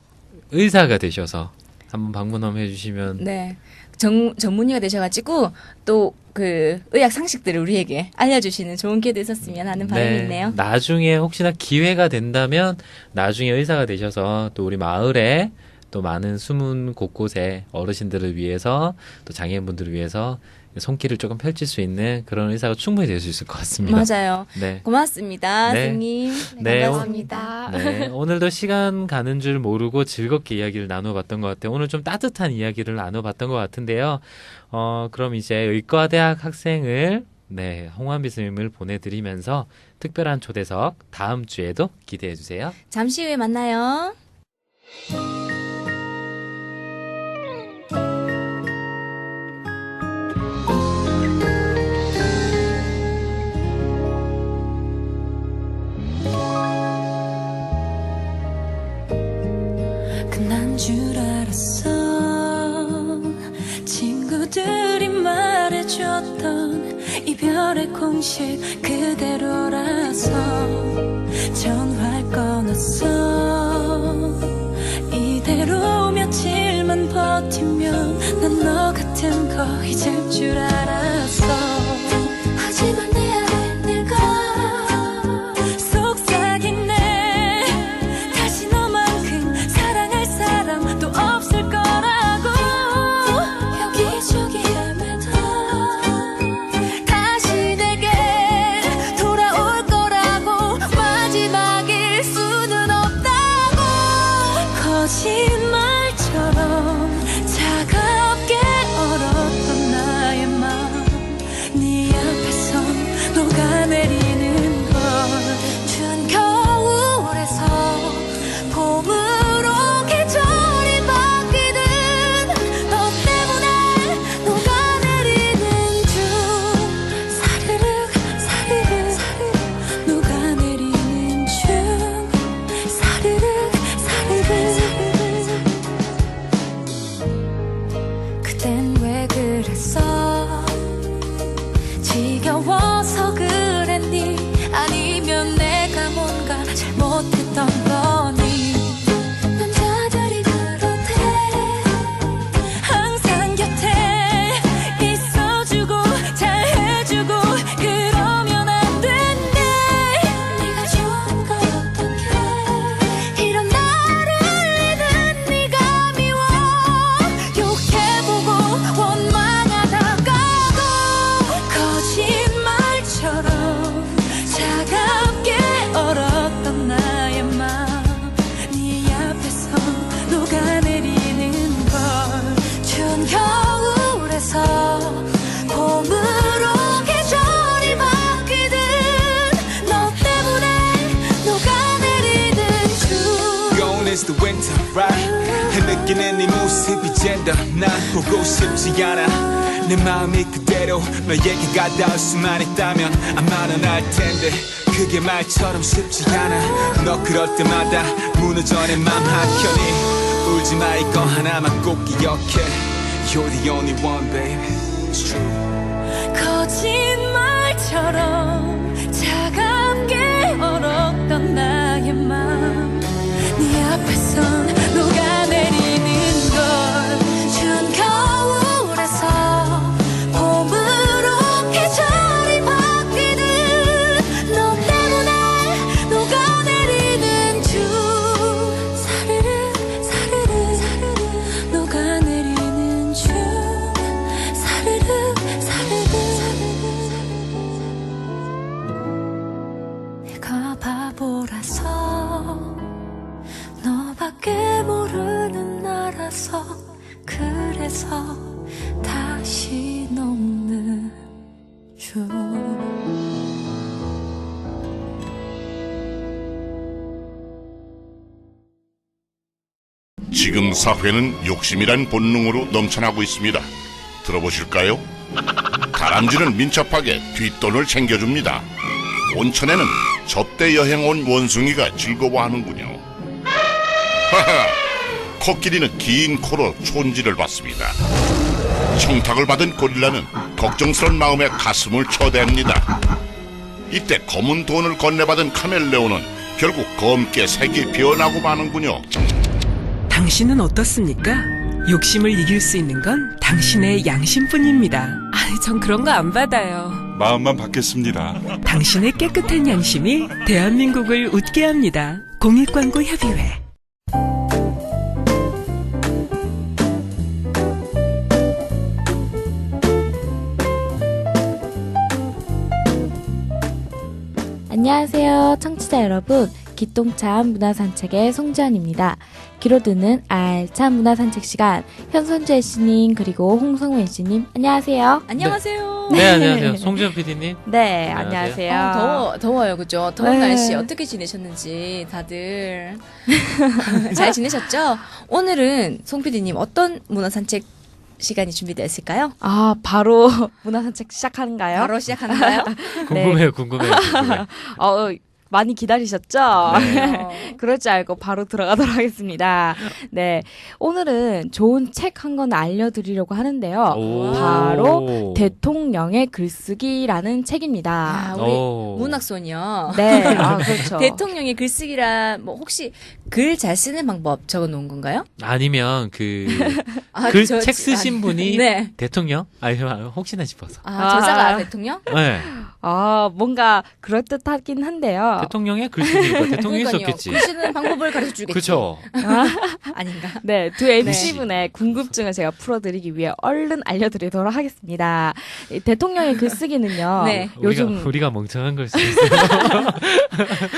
의사가 되셔서 한번 방문 한번 해주시면. 네. 전문의가 되셔가지고 또 그 의학 상식들을 우리에게 알려주시는 좋은 기회도 있었으면 하는 바람이 있네요. 나중에 혹시나 기회가 된다면 나중에 의사가 되셔서 또 우리 마을에 또 많은 숨은 곳곳에 어르신들을 위해서 또 장애인분들을 위해서 손길을 조금 펼칠 수 있는 그런 의사가 충분히 될 수 있을 것 같습니다. 맞아요. 네. 고맙습니다, 네. 선생님. 네, 반갑습니다. 네, 오늘도 시간 가는 줄 모르고 즐겁게 이야기를 나눠봤던 것 같아요. 오늘 좀 따뜻한 이야기를 나눠봤던 것 같은데요. 그럼 이제 의과대학 학생을 홍한비 선생님을 보내드리면서 특별한 초대석 다음 주에도 기대해 주세요. 잠시 후에 만나요. 끝난 줄 알았어. 친구들이 말해줬던 이별의 공식 그대로라서 전화를 끊었어. 이대로 며칠만 버티면 난 너 같은 거 잊을 줄 알았어. 하지만 내 안에 내가 속삭이네. 다시 너만큼 사랑할 사람 또 없을 거라고. 여기저기 헤매다 다시 내게 돌아올 거라고. 마지막일 수는 없다고. 거짓말처럼 차갑게 얼었던 나의 마음 네 앞에서 녹아내리는 걸. 추운 겨울에서 봄으로 계절이 바뀌는 너 때문에 녹아내리는 중. 사르륵 사르륵 녹아내리는 중. 사르륵 사르륵. 그땐 왜 그랬어? 지겨워서 그랬니? 아니면 내가 뭔가 잘못했던 거니? 남자들이 그렇대. 항상 곁에 있어주고 잘해주고 그러면 안 된대. 네가 좋은 걸 어떡해. 이런 나를 잃는 네가 미워. 욕해보고 원망하다가도 거짓말처럼 차갑게 얼었던 나의 마음 네 앞에서 녹아내리는 걸. 추운 겨울에서 봄으로 계절이 바뀌듯 너 때문에 녹아내리는 중. Gone is the winter, right? 느끼는 네 모습이 젠더 난 보고 싶지 않아. 내 마음이 그대로 너에게 가닿을 수만 있다면 아마는 알 텐데 그게 말처럼 쉽지 않아. 너 그럴 때마다 무너져 내 맘 한켠이. 울지 마 이거 하나만 꼭 기억해. You're the only one, baby. It's true. 거짓말처럼 차갑게 얼었던 나의 마음 네 앞에선 녹아내리는 걸. 추운 겨울 지금 사회는 욕심이란 본능으로 넘쳐나고 있습니다. 들어보실까요? 다람쥐는 민첩하게 뒷돈을 챙겨줍니다. 온천에는 접대 여행 온 원숭이가 즐거워하는군요. 하하! 코끼리는 긴 코로 촌지를 받습니다. 청탁을 받은 고릴라는 걱정스러운 마음에 가슴을 쳐댑니다. 이때 검은 돈을 건네받은 카멜레온은 결국 검게 색이 변하고 마는군요. 당신은 어떻습니까? 욕심을 이길 수 있는 건 당신의 양심뿐입니다. 전 그런 거 안 받아요. 마음만 받겠습니다. 당신의 깨끗한 양심이 대한민국을 웃게 합니다. 공익광고협의회. 안녕하세요, 청취자 여러분. 기똥찬 문화산책의 송지연입니다. 귀로 듣는 알찬 문화산책 시간, 현선주 애씨님 그리고 홍성우 애씨님 안녕하세요. 안녕하세요. 네, 안녕하세요. 송지연 PD님. 네, 안녕하세요. 안녕하세요. 더워요, 그죠? 더운 네. 날씨 어떻게 지내셨는지 다들 잘 지내셨죠? 오늘은 송 PD님 어떤 문화산책 시간이 준비되어 있을까요? 아, 바로 문화산책 시작하는가요? 바로 시작하는가요? 궁금해요, 궁금해요. 많이 기다리셨죠? 네. 그럴 줄 알고 바로 들어가도록 하겠습니다. 네. 오늘은 좋은 책 한 권 알려드리려고 하는데요. 오. 바로 대통령의 글쓰기라는 책입니다. 아, 우리 오. 문학소녀. 네. 아, 그렇죠. 대통령의 글쓰기라 뭐 혹시 글 잘 쓰는 방법 적어 놓은 건가요? 아니면 아, 책 쓰신 분이 네. 대통령? 아니, 혹시나 싶어서. 저자가 아. 대통령? 네. 뭔가 그럴듯하긴 한데요. 대통령의 글쓰기니까 대통령이 그러니까요. 있었겠지. 글 쓰는 방법을 가르쳐 주겠지. 그렇죠. 아닌가? 네, 두 MC분의 궁금증을 제가 풀어드리기 위해 얼른 알려드리도록 하겠습니다. 이 대통령의 글쓰기는요. 네. 요즘 우리가 멍청한 걸 수도 있어요.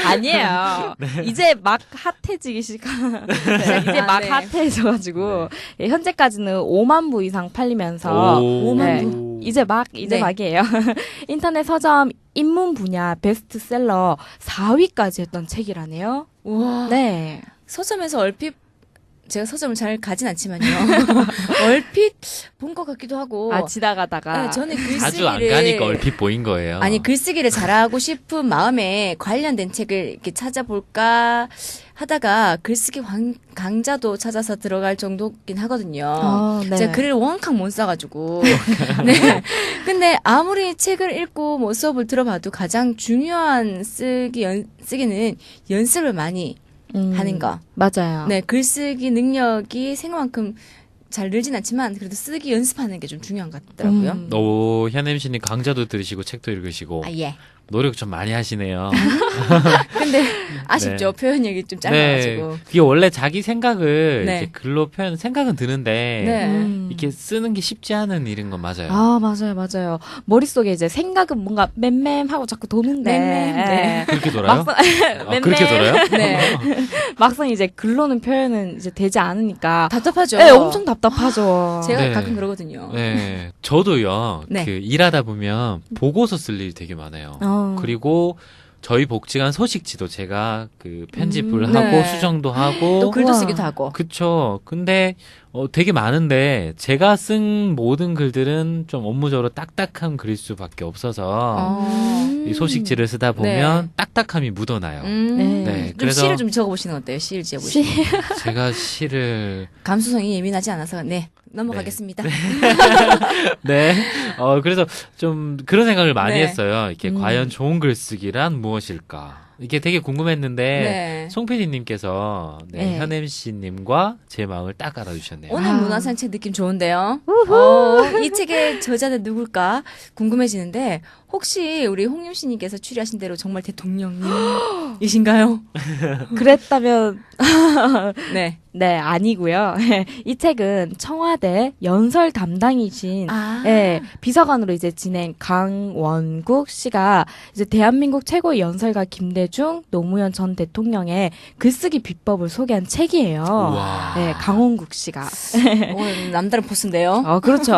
아니에요. 이제 막 핫해지기 시작한. 이제 막 네. 핫해져가지고 현재까지는 5만 부 이상 팔리면서 오. 네, 5만 이제 네. 막이에요. 인터넷 서점 입문 분야 베스트셀러 4위까지 했던 책이라네요. 우와. 네. 서점에서 얼핏 제가 서점을 잘 가진 않지만요. 얼핏 본 것 같기도 하고. 지나가다가. 네, 저는 글쓰기를 자주 안 가니까 얼핏 보인 거예요. 아니 글쓰기를 잘하고 싶은 마음에 관련된 책을 이렇게 찾아볼까 하다가 글쓰기 강좌도 찾아서 들어갈 정도긴 하거든요. 네. 제가 글을 워낙 못 써가지고. 네. 근데 아무리 책을 읽고 뭐 수업을 들어봐도 가장 중요한 쓰기는 연습을 많이 하는 거. 맞아요. 네, 글쓰기 능력이 생각만큼 잘 늘진 않지만 그래도 쓰기 연습하는 게 좀 중요한 것 같더라고요. 오, 현엠씨님 강좌도 들으시고 책도 읽으시고 예. 노력 좀 많이 하시네요. 근데 아쉽죠. 네. 표현력이 좀 짧아가지고. 네. 이게 원래 자기 생각을 네. 이렇게 글로 생각은 드는데 네. 이렇게 쓰는 게 쉽지 않은 일인 건 맞아요. 맞아요. 머릿속에 이제 생각은 뭔가 맴맴하고 자꾸 도는데. 맴맴, 네. 그렇게 돌아요? 막상, 그렇게 돌아요? 네. 막상 이제 글로는 표현은 이제 되지 않으니까. 답답하죠. 네, 엄청 답답하죠. 제가 네. 가끔 그러거든요. 네. 저도요. 네. 그 일하다 보면 보고서 쓸 일이 되게 많아요. 그리고 저희 복지관 소식지도 제가 그 편집을 하고 네. 수정도 하고 또 글도 우와. 쓰기도 하고. 그쵸. 근데 되게 많은데 제가 쓴 모든 글들은 좀 업무적으로 딱딱한 글수밖에 없어서 이 소식지를 쓰다 보면 네. 딱딱함이 묻어나요. 네, 좀 그래서- 시를 좀 적어보시는 건 어때요? 시를 지어보시는 제가 시를 감수성이 예민하지 않아서 넘어가겠습니다. 네. 그래서 좀 그런 생각을 많이 네. 했어요. 이렇게 과연 좋은 글쓰기란 무엇일까? 이게 되게 궁금했는데 네. 송 PD님께서 네. 현 MC님과 제 마음을 딱 알아주셨네요. 오늘 문화산책 느낌 좋은데요. 이 책의 저자는 누굴까 궁금해지는데 혹시 우리 홍윤씨님께서 추리하신 대로 정말 대통령님이신가요? 그랬다면 네. 네, 아니고요. 이 책은 청와대 연설 담당이신 비서관으로 이제 지낸 강원국 씨가 이제 대한민국 최고의 연설가 김대중, 노무현 전 대통령의 글쓰기 비법을 소개한 책이에요. 우와. 네, 강원국 씨가. 오늘 남다른 포스인데요. 그렇죠.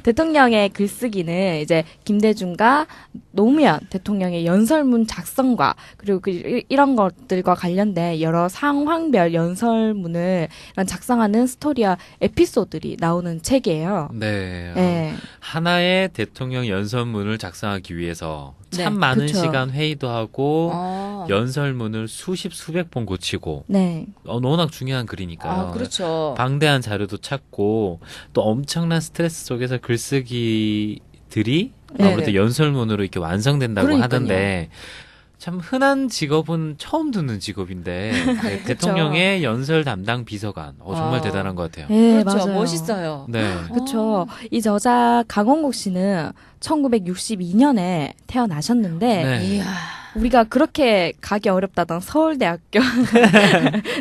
대통령의 글쓰기는 이제 김대중과 노무현 대통령의 연설문 작성과 그리고 이런 것들과 관련된 여러 상황별 연설 연설문을 작성하는 스토리와 에피소드들이 나오는 책이에요. 네. 네. 하나의 대통령 연설문을 작성하기 위해서 참 네, 많은 그쵸. 시간 회의도 하고 연설문을 수백 번 고치고 네. 워낙 중요한 글이니까요. 그렇죠. 방대한 자료도 찾고 또 엄청난 스트레스 속에서 글쓰기들이 아무래도 네네. 연설문으로 이렇게 완성된다고 그러니까요. 하던데 참 흔한 직업은 처음 듣는 직업인데 네, 대통령의 연설 담당 비서관 아. 정말 대단한 것 같아요. 네, 그렇죠. 맞아요. 멋있어요. 네. 그렇죠. 이 저자 강원국 씨는 1962년에 태어나셨는데 네. 이야. 우리가 그렇게 가기 어렵다던 서울대학교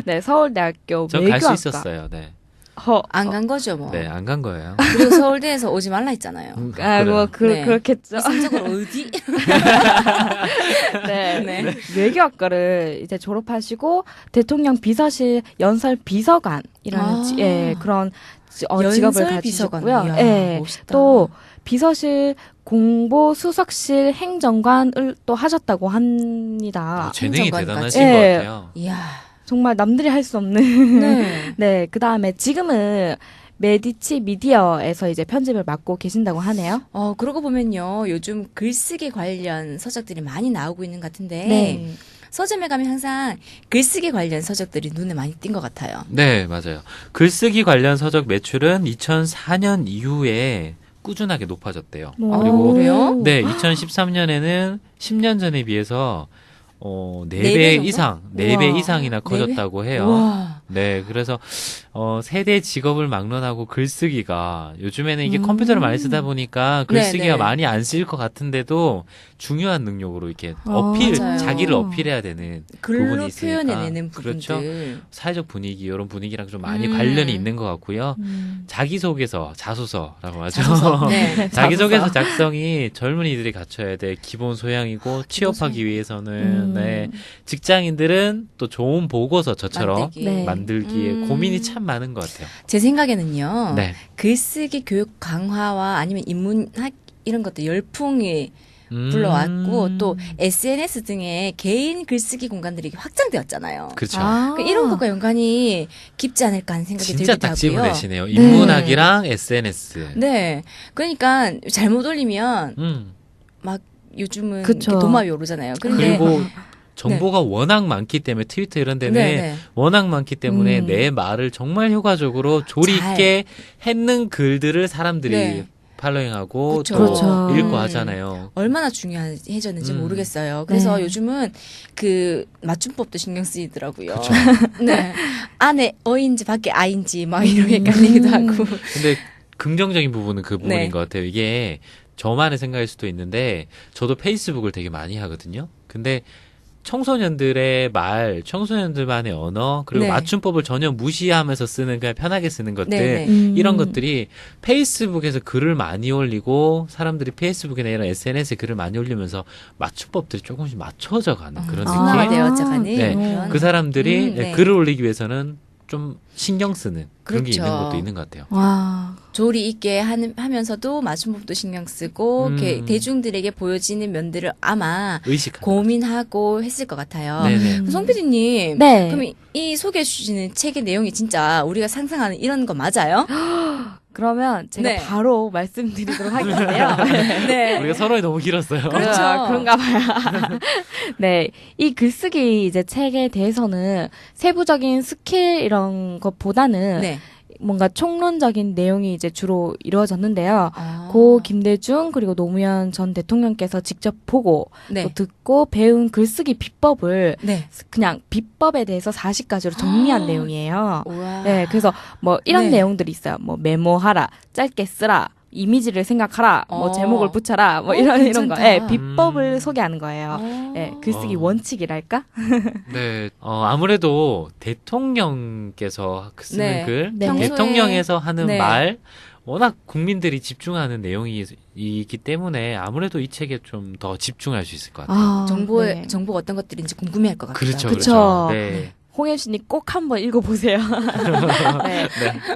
네, 서울대학교 전 갈 수 외교학과 있었어요. 네. 안 간 거죠, 뭐. 네, 안 간 거예요. 그리고 서울대에서 오지 말라 했잖아요. 뭐 네. 그렇겠죠. 이성적으로 어디? 네. 네. 외교학과를 이제 졸업하시고 대통령 비서실 연설 비서관이라는 아. 그런 직업을 연설 가지셨고요. 비서관. 이야, 예. 멋있다. 또 비서실 공보수석실 행정관을 또 하셨다고 합니다. 재능이 행정관까지. 대단하신 예. 것 같아요. 이야. 정말 남들이 할 수 없는. 네. 네. 그다음에 지금은 메디치 미디어에서 이제 편집을 맡고 계신다고 하네요. 그러고 보면요. 요즘 글쓰기 관련 서적들이 많이 나오고 있는 것 같은데. 네. 서점에 가면 항상 글쓰기 관련 서적들이 눈에 많이 띈 것 같아요. 네, 맞아요. 글쓰기 관련 서적 매출은 2004년 이후에 꾸준하게 높아졌대요. 그리고 그래요? 네, 2013년에는 10년 전에 비해서 4배 네 정도? 이상, 4배 우와. 이상이나 커졌다고 해요. 와. 네, 그래서 세대 직업을 막론하고 글쓰기가 요즘에는 이게 컴퓨터를 많이 쓰다 보니까 글쓰기가 네네. 많이 안 쓰일 것 같은데도 중요한 능력으로 이렇게 어필, 맞아요. 자기를 어필해야 되는 글로 부분이 있으니까. 표현해내는 부분들. 그렇죠. 사회적 분위기 이런 분위기랑 좀 많이 관련이 있는 것 같고요. 자기소개서, 자소서라고 하죠. 자소서. 네. 자기소개서 작성이 젊은이들이 갖춰야 될 기본 소양이고 취업하기 위해서는 네, 직장인들은 또 좋은 보고서 저처럼 만들기. 네. 만들기에 고민이 참 많은 것 같아요. 제 생각에는요. 네. 글쓰기 교육 강화와 아니면 인문학 이런 것도 열풍이 불러왔고 또 SNS 등의 개인 글쓰기 공간들이 확장되었잖아요. 그렇죠. 그러니까 이런 것과 연관이 깊지 않을까 하는 생각이 진짜 들기도 딱 하고요. 집어내시네요. 인문학이랑 SNS. 네. 그러니까 잘못 올리면 막 요즘은 그쵸. 이렇게 도마위 오르잖아요. 근데 그리고 정보가 워낙 많기 때문에 트위터 이런 데는 네. 워낙 많기 때문에 내 말을 정말 효과적으로 조리 있게 했는 글들을 사람들이 네. 팔로잉하고 그쵸. 또 그렇죠. 읽고 하잖아요. 얼마나 중요해졌는지 모르겠어요. 그래서 요즘은 그 맞춤법도 신경 쓰이더라고요. 네. 안에 어인지 밖에 아인지 막 이렇게 헷갈리기도 하고. 근데 긍정적인 부분은 그 부분인 네. 것 같아요. 이게 저만의 생각일 수도 있는데 저도 페이스북을 되게 많이 하거든요. 근데 청소년들의 말, 청소년들만의 언어, 그리고 네. 맞춤법을 전혀 무시하면서 쓰는 그냥 편하게 쓰는 것들 네, 이런 것들이 페이스북에서 글을 많이 올리고 사람들이 페이스북이나 이런 SNS에 글을 많이 올리면서 맞춤법들이 조금씩 맞춰져 가는 그런 순화가 느낌. 되어져가는 네. 그런. 그 사람들이 네. 글을 올리기 위해서는 좀 신경 쓰는 그런 게 그렇죠. 있는 것도 있는 것 같아요. 와. 조리 있게 하면서도 맞춤법도 신경 쓰고 이렇게 대중들에게 보여지는 면들을 아마 의식하는 고민하고 했을 것 같아요. 네네. 송 PD님, 네. 그럼 이 소개해 주시는 책의 내용이 진짜 우리가 상상하는 이런 거 맞아요? 그러면 제가 네. 바로 말씀드리도록 하겠는데요. 네. 우리가 서로에 너무 길었어요. 그렇죠. 그런가 봐요. 네. 이 글쓰기 이제 책에 대해서는 세부적인 스킬 이런 것보다는 네. 뭔가 총론적인 내용이 이제 주로 이루어졌는데요. 아. 고 김대중 그리고 노무현 전 대통령께서 직접 보고 네. 또 듣고 배운 글쓰기 비법을 네. 그냥 비법에 대해서 40가지로 정리한 내용이에요. 우와. 네, 그래서 뭐 이런 네. 내용들이 있어요. 뭐 메모하라, 짧게 쓰라, 이미지를 생각하라, 뭐 제목을 붙여라, 뭐 이런 거. 괜찮다. 네, 비법을 소개하는 거예요. 어. 네, 글쓰기 원칙이랄까? 네, 아무래도 대통령께서 쓰는 네. 글, 네. 평소에- 대통령에서 하는 네. 말, 워낙 국민들이 집중하는 내용이기 때문에 아무래도 이 책에 좀 더 집중할 수 있을 것 같아요. 네. 정보가 어떤 것들인지 궁금해할 것 같아요. 그렇죠, 그쵸. 그렇죠. 네. 홍현 씨님 꼭 한번 읽어보세요. 네.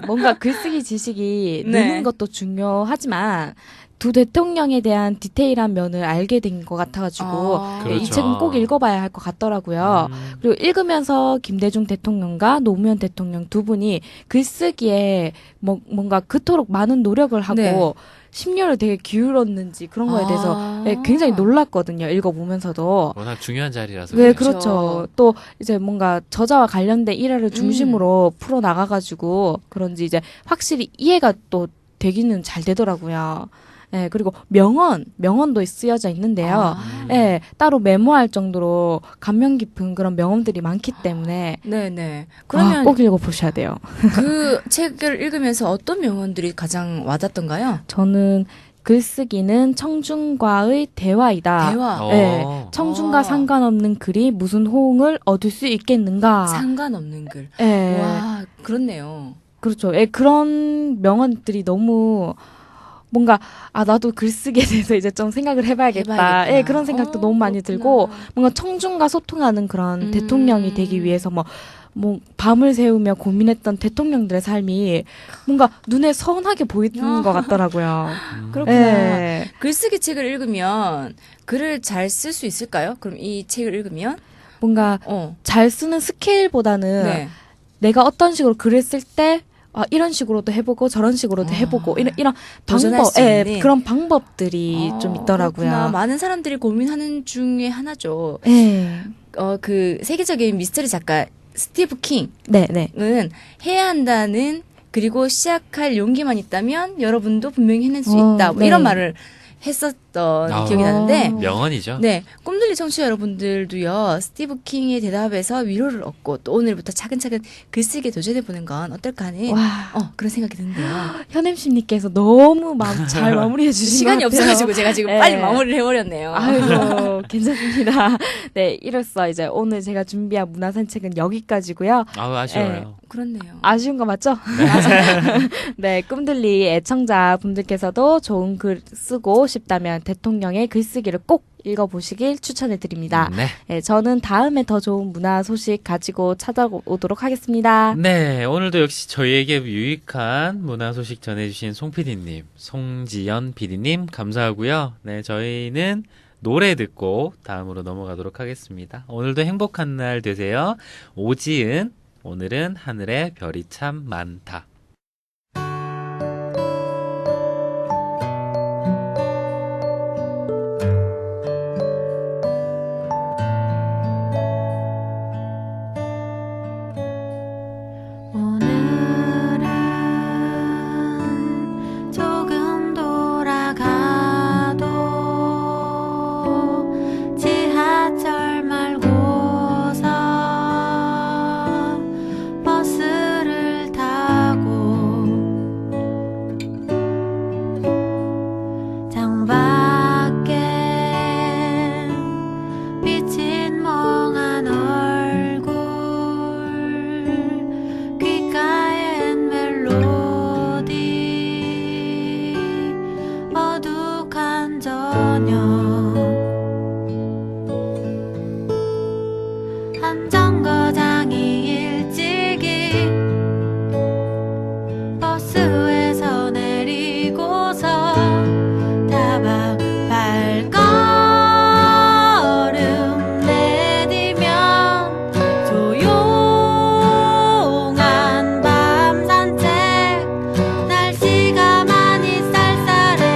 뭔가 글쓰기 지식이 네. 느는 것도 중요하지만 두 대통령에 대한 디테일한 면을 알게 된 것 같아가지고 그렇죠. 이 책은 꼭 읽어봐야 할 것 같더라고요. 그리고 읽으면서 김대중 대통령과 노무현 대통령 두 분이 글쓰기에 뭔가 그토록 많은 노력을 하고 네. 심려를 되게 기울였는지 그런 거에 대해서 굉장히 놀랐거든요. 읽어보면서도. 워낙 중요한 자리라서. 네, 그래요. 그렇죠. 또 이제 뭔가 저자와 관련된 일화를 중심으로 풀어 나가가지고 그런지 이제 확실히 이해가 또 되기는 잘 되더라고요. 네, 그리고 명언도 쓰여져 있는데요. 네, 따로 메모할 정도로 감명 깊은 그런 명언들이 많기 때문에 네네. 그러면 꼭 읽어보셔야 돼요. 그 책을 읽으면서 어떤 명언들이 가장 와닿던가요? 저는 글쓰기는 청중과의 대화이다. 대화. 네, 청중과 상관없는 글이 무슨 호응을 얻을 수 있겠는가. 상관없는 글. 네. 와, 그렇네요. 그렇죠. 그런 명언들이 너무 뭔가 나도 글쓰기에 대해서 이제 좀 생각을 해봐야겠다. 예, 그런 생각도 너무 많이 들고 뭔가 청중과 소통하는 그런 대통령이 되기 위해서 뭐 밤을 새우며 고민했던 대통령들의 삶이 뭔가 눈에 선하게 보이는 것 같더라고요. 그렇구나. 예. 글쓰기 책을 읽으면 글을 잘 쓸 수 있을까요? 그럼 이 책을 읽으면 뭔가 잘 쓰는 스케일보다는 네. 내가 어떤 식으로 글을 쓸 때 이런 식으로도 해보고 저런 식으로도 해보고 이런 도전할 방법, 수 있는. 그런 방법들이 좀 있더라고요. 그렇구나. 많은 사람들이 고민하는 중에 하나죠. 네. 그 세계적인 미스터리 작가 스티브 킹은 네. 해야 한다는 그리고 시작할 용기만 있다면 여러분도 분명히 해낼 수 있다. 뭐 네. 이런 말을 했었던 기억이 나는데 명언이죠. 네, 꿈들리 청취자 여러분들도요. 스티브 킹의 대답에서 위로를 얻고 또 오늘부터 차근차근 글쓰기에 도전해보는 건 어떨까 하는 그런 생각이 드는데요. 현엠씨님께서 너무 잘 마무리해 주신 시간이 것 같아요. 없어가지고 제가 지금 네. 빨리 마무리를 해버렸네요. 아이고 괜찮습니다. 네, 이로써 이제 오늘 제가 준비한 문화산책은 여기까지고요. 아쉬워요. 네. 그렇네요. 아쉬운 거 맞죠? 네, 꿈들리 애청자 분들께서도 좋은 글 쓰고 싶다면 대통령의 글쓰기를 꼭 읽어보시길 추천해드립니다. 네, 저는 다음에 더 좋은 문화 소식 가지고 찾아오도록 하겠습니다. 네, 오늘도 역시 저희에게 유익한 문화 소식 전해주신 송 PD님, 송지연 PD님 감사하고요. 네, 저희는 노래 듣고 다음으로 넘어가도록 하겠습니다. 오늘도 행복한 날 되세요. 오지은, 오늘은 하늘에 별이 참 많다. 오늘은 조금 돌아가도 지하철 말고서 버스를 타고 창밖에 비친 멍한 얼굴 귓가엔 멜로디 어둑한 저녁 한 정거장이 일찍이 버스에서 내리고서 다방 발걸음 내디면 조용한 밤 산책 날씨가 많이 쌀쌀해졌구나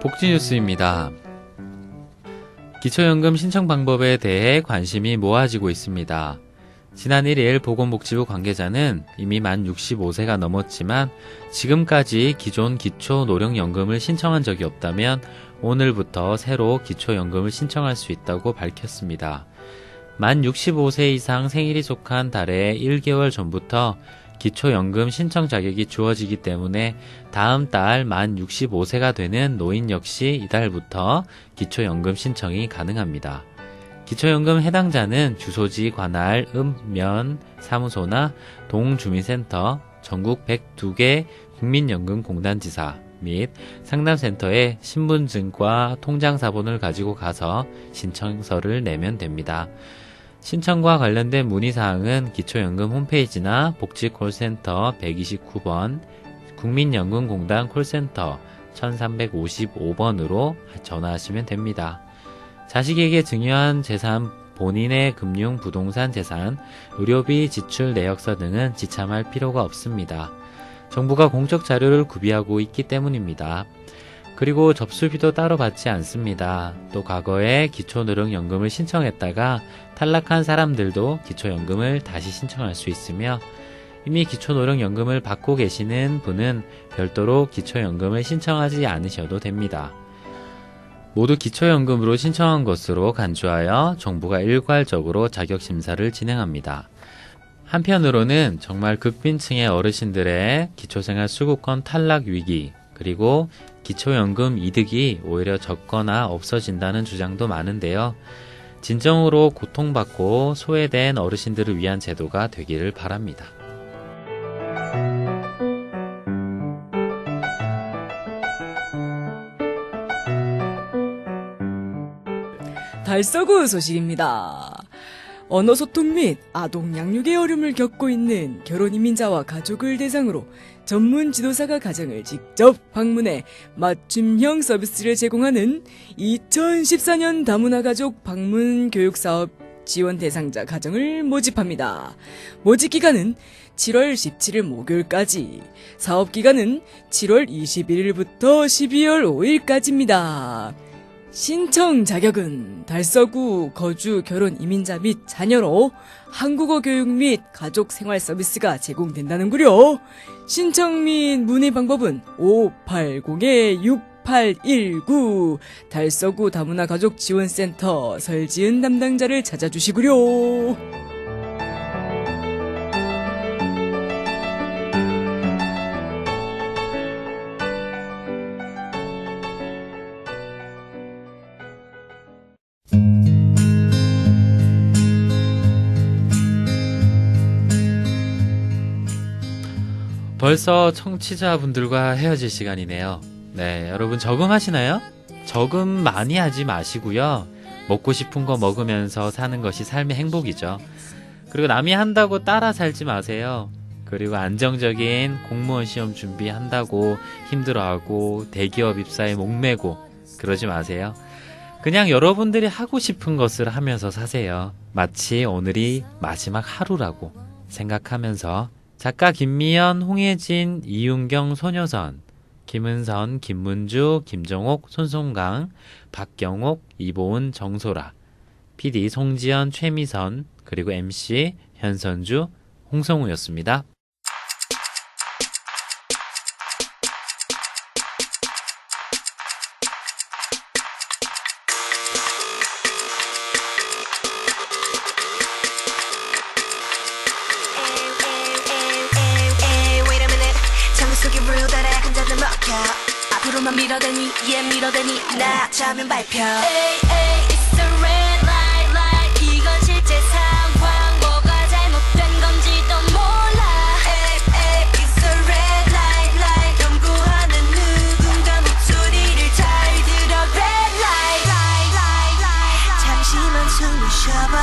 복지뉴스입니다. 기초연금 신청 방법에 대해 관심이 모아지고 있습니다. 지난 1일 보건복지부 관계자는 이미 만 65세가 넘었지만 지금까지 기존 기초노령연금을 신청한 적이 없다면 오늘부터 새로 기초연금을 신청할 수 있다고 밝혔습니다. 만 65세 이상 생일이 속한 달의 1개월 전부터 기초연금 신청 자격이 주어지기 때문에 다음 달 만 65세가 되는 노인 역시 이달부터 기초연금 신청이 가능합니다. 기초연금 해당자는 주소지 관할 읍면 사무소나 동주민센터, 전국 102개 국민연금공단지사 및 상담센터에 신분증과 통장사본을 가지고 가서 신청서를 내면 됩니다. 신청과 관련된 문의사항은 기초연금 홈페이지나 복지콜센터 129번, 국민연금공단 콜센터 1355번으로 전화하시면 됩니다. 자식에게 증여한 재산, 본인의 금융, 부동산 재산, 의료비, 지출 내역서 등은 지참할 필요가 없습니다. 정부가 공적 자료를 구비하고 있기 때문입니다. 그리고 접수비도 따로 받지 않습니다. 또 과거에 기초노령연금을 신청했다가 탈락한 사람들도 기초연금을 다시 신청할 수 있으며 이미 기초노령연금을 받고 계시는 분은 별도로 기초연금을 신청하지 않으셔도 됩니다. 모두 기초연금으로 신청한 것으로 간주하여 정부가 일괄적으로 자격심사를 진행합니다. 한편으로는 정말 극빈층의 어르신들의 기초생활 수급권 탈락 위기, 그리고 기초연금 이득이 오히려 적거나 없어진다는 주장도 많은데요. 진정으로 고통받고 소외된 어르신들을 위한 제도가 되기를 바랍니다. 달서구 소식입니다. 언어소통 및 아동 양육의 어려움을 겪고 있는 결혼 이민자와 가족을 대상으로 전문 지도사가 가정을 직접 방문해 맞춤형 서비스를 제공하는 2014년 다문화 가족 방문 교육 사업 지원 대상자 가정을 모집합니다. 모집 기간은 7월 17일 목요일까지, 사업 기간은 7월 21일부터 12월 5일까지입니다. 신청 자격은 달서구 거주 결혼 이민자 및 자녀로 한국어 교육 및 가족 생활 서비스가 제공된다는구려. 신청 및 문의 방법은 580-6819 달서구 다문화 가족 지원센터 설지은 담당자를 찾아주시구려. 벌써 청취자분들과 헤어질 시간이네요. 네, 여러분 적응하시나요? 적응 많이 하지 마시고요. 먹고 싶은 거 먹으면서 사는 것이 삶의 행복이죠. 그리고 남이 한다고 따라 살지 마세요. 그리고 안정적인 공무원 시험 준비한다고 힘들어하고 대기업 입사에 목매고 그러지 마세요. 그냥 여러분들이 하고 싶은 것을 하면서 사세요. 마치 오늘이 마지막 하루라고 생각하면서. 작가 김미연, 홍혜진, 이윤경, 소녀선, 김은선, 김문주, 김정옥, 손송강, 박경옥, 이보은, 정소라, PD 송지연, 최미선, 그리고 MC 현선주, 홍성우였습니다. 앞으로만 밀어대니 밀어대니 나 자면 발표 It's a red light light 이건 실제 상황 뭐가 잘못된 건지도 몰라 It's a red light light 연구하는 누군가 목소리를 잘 들어 red light 잠시만 숨을 쉬어봐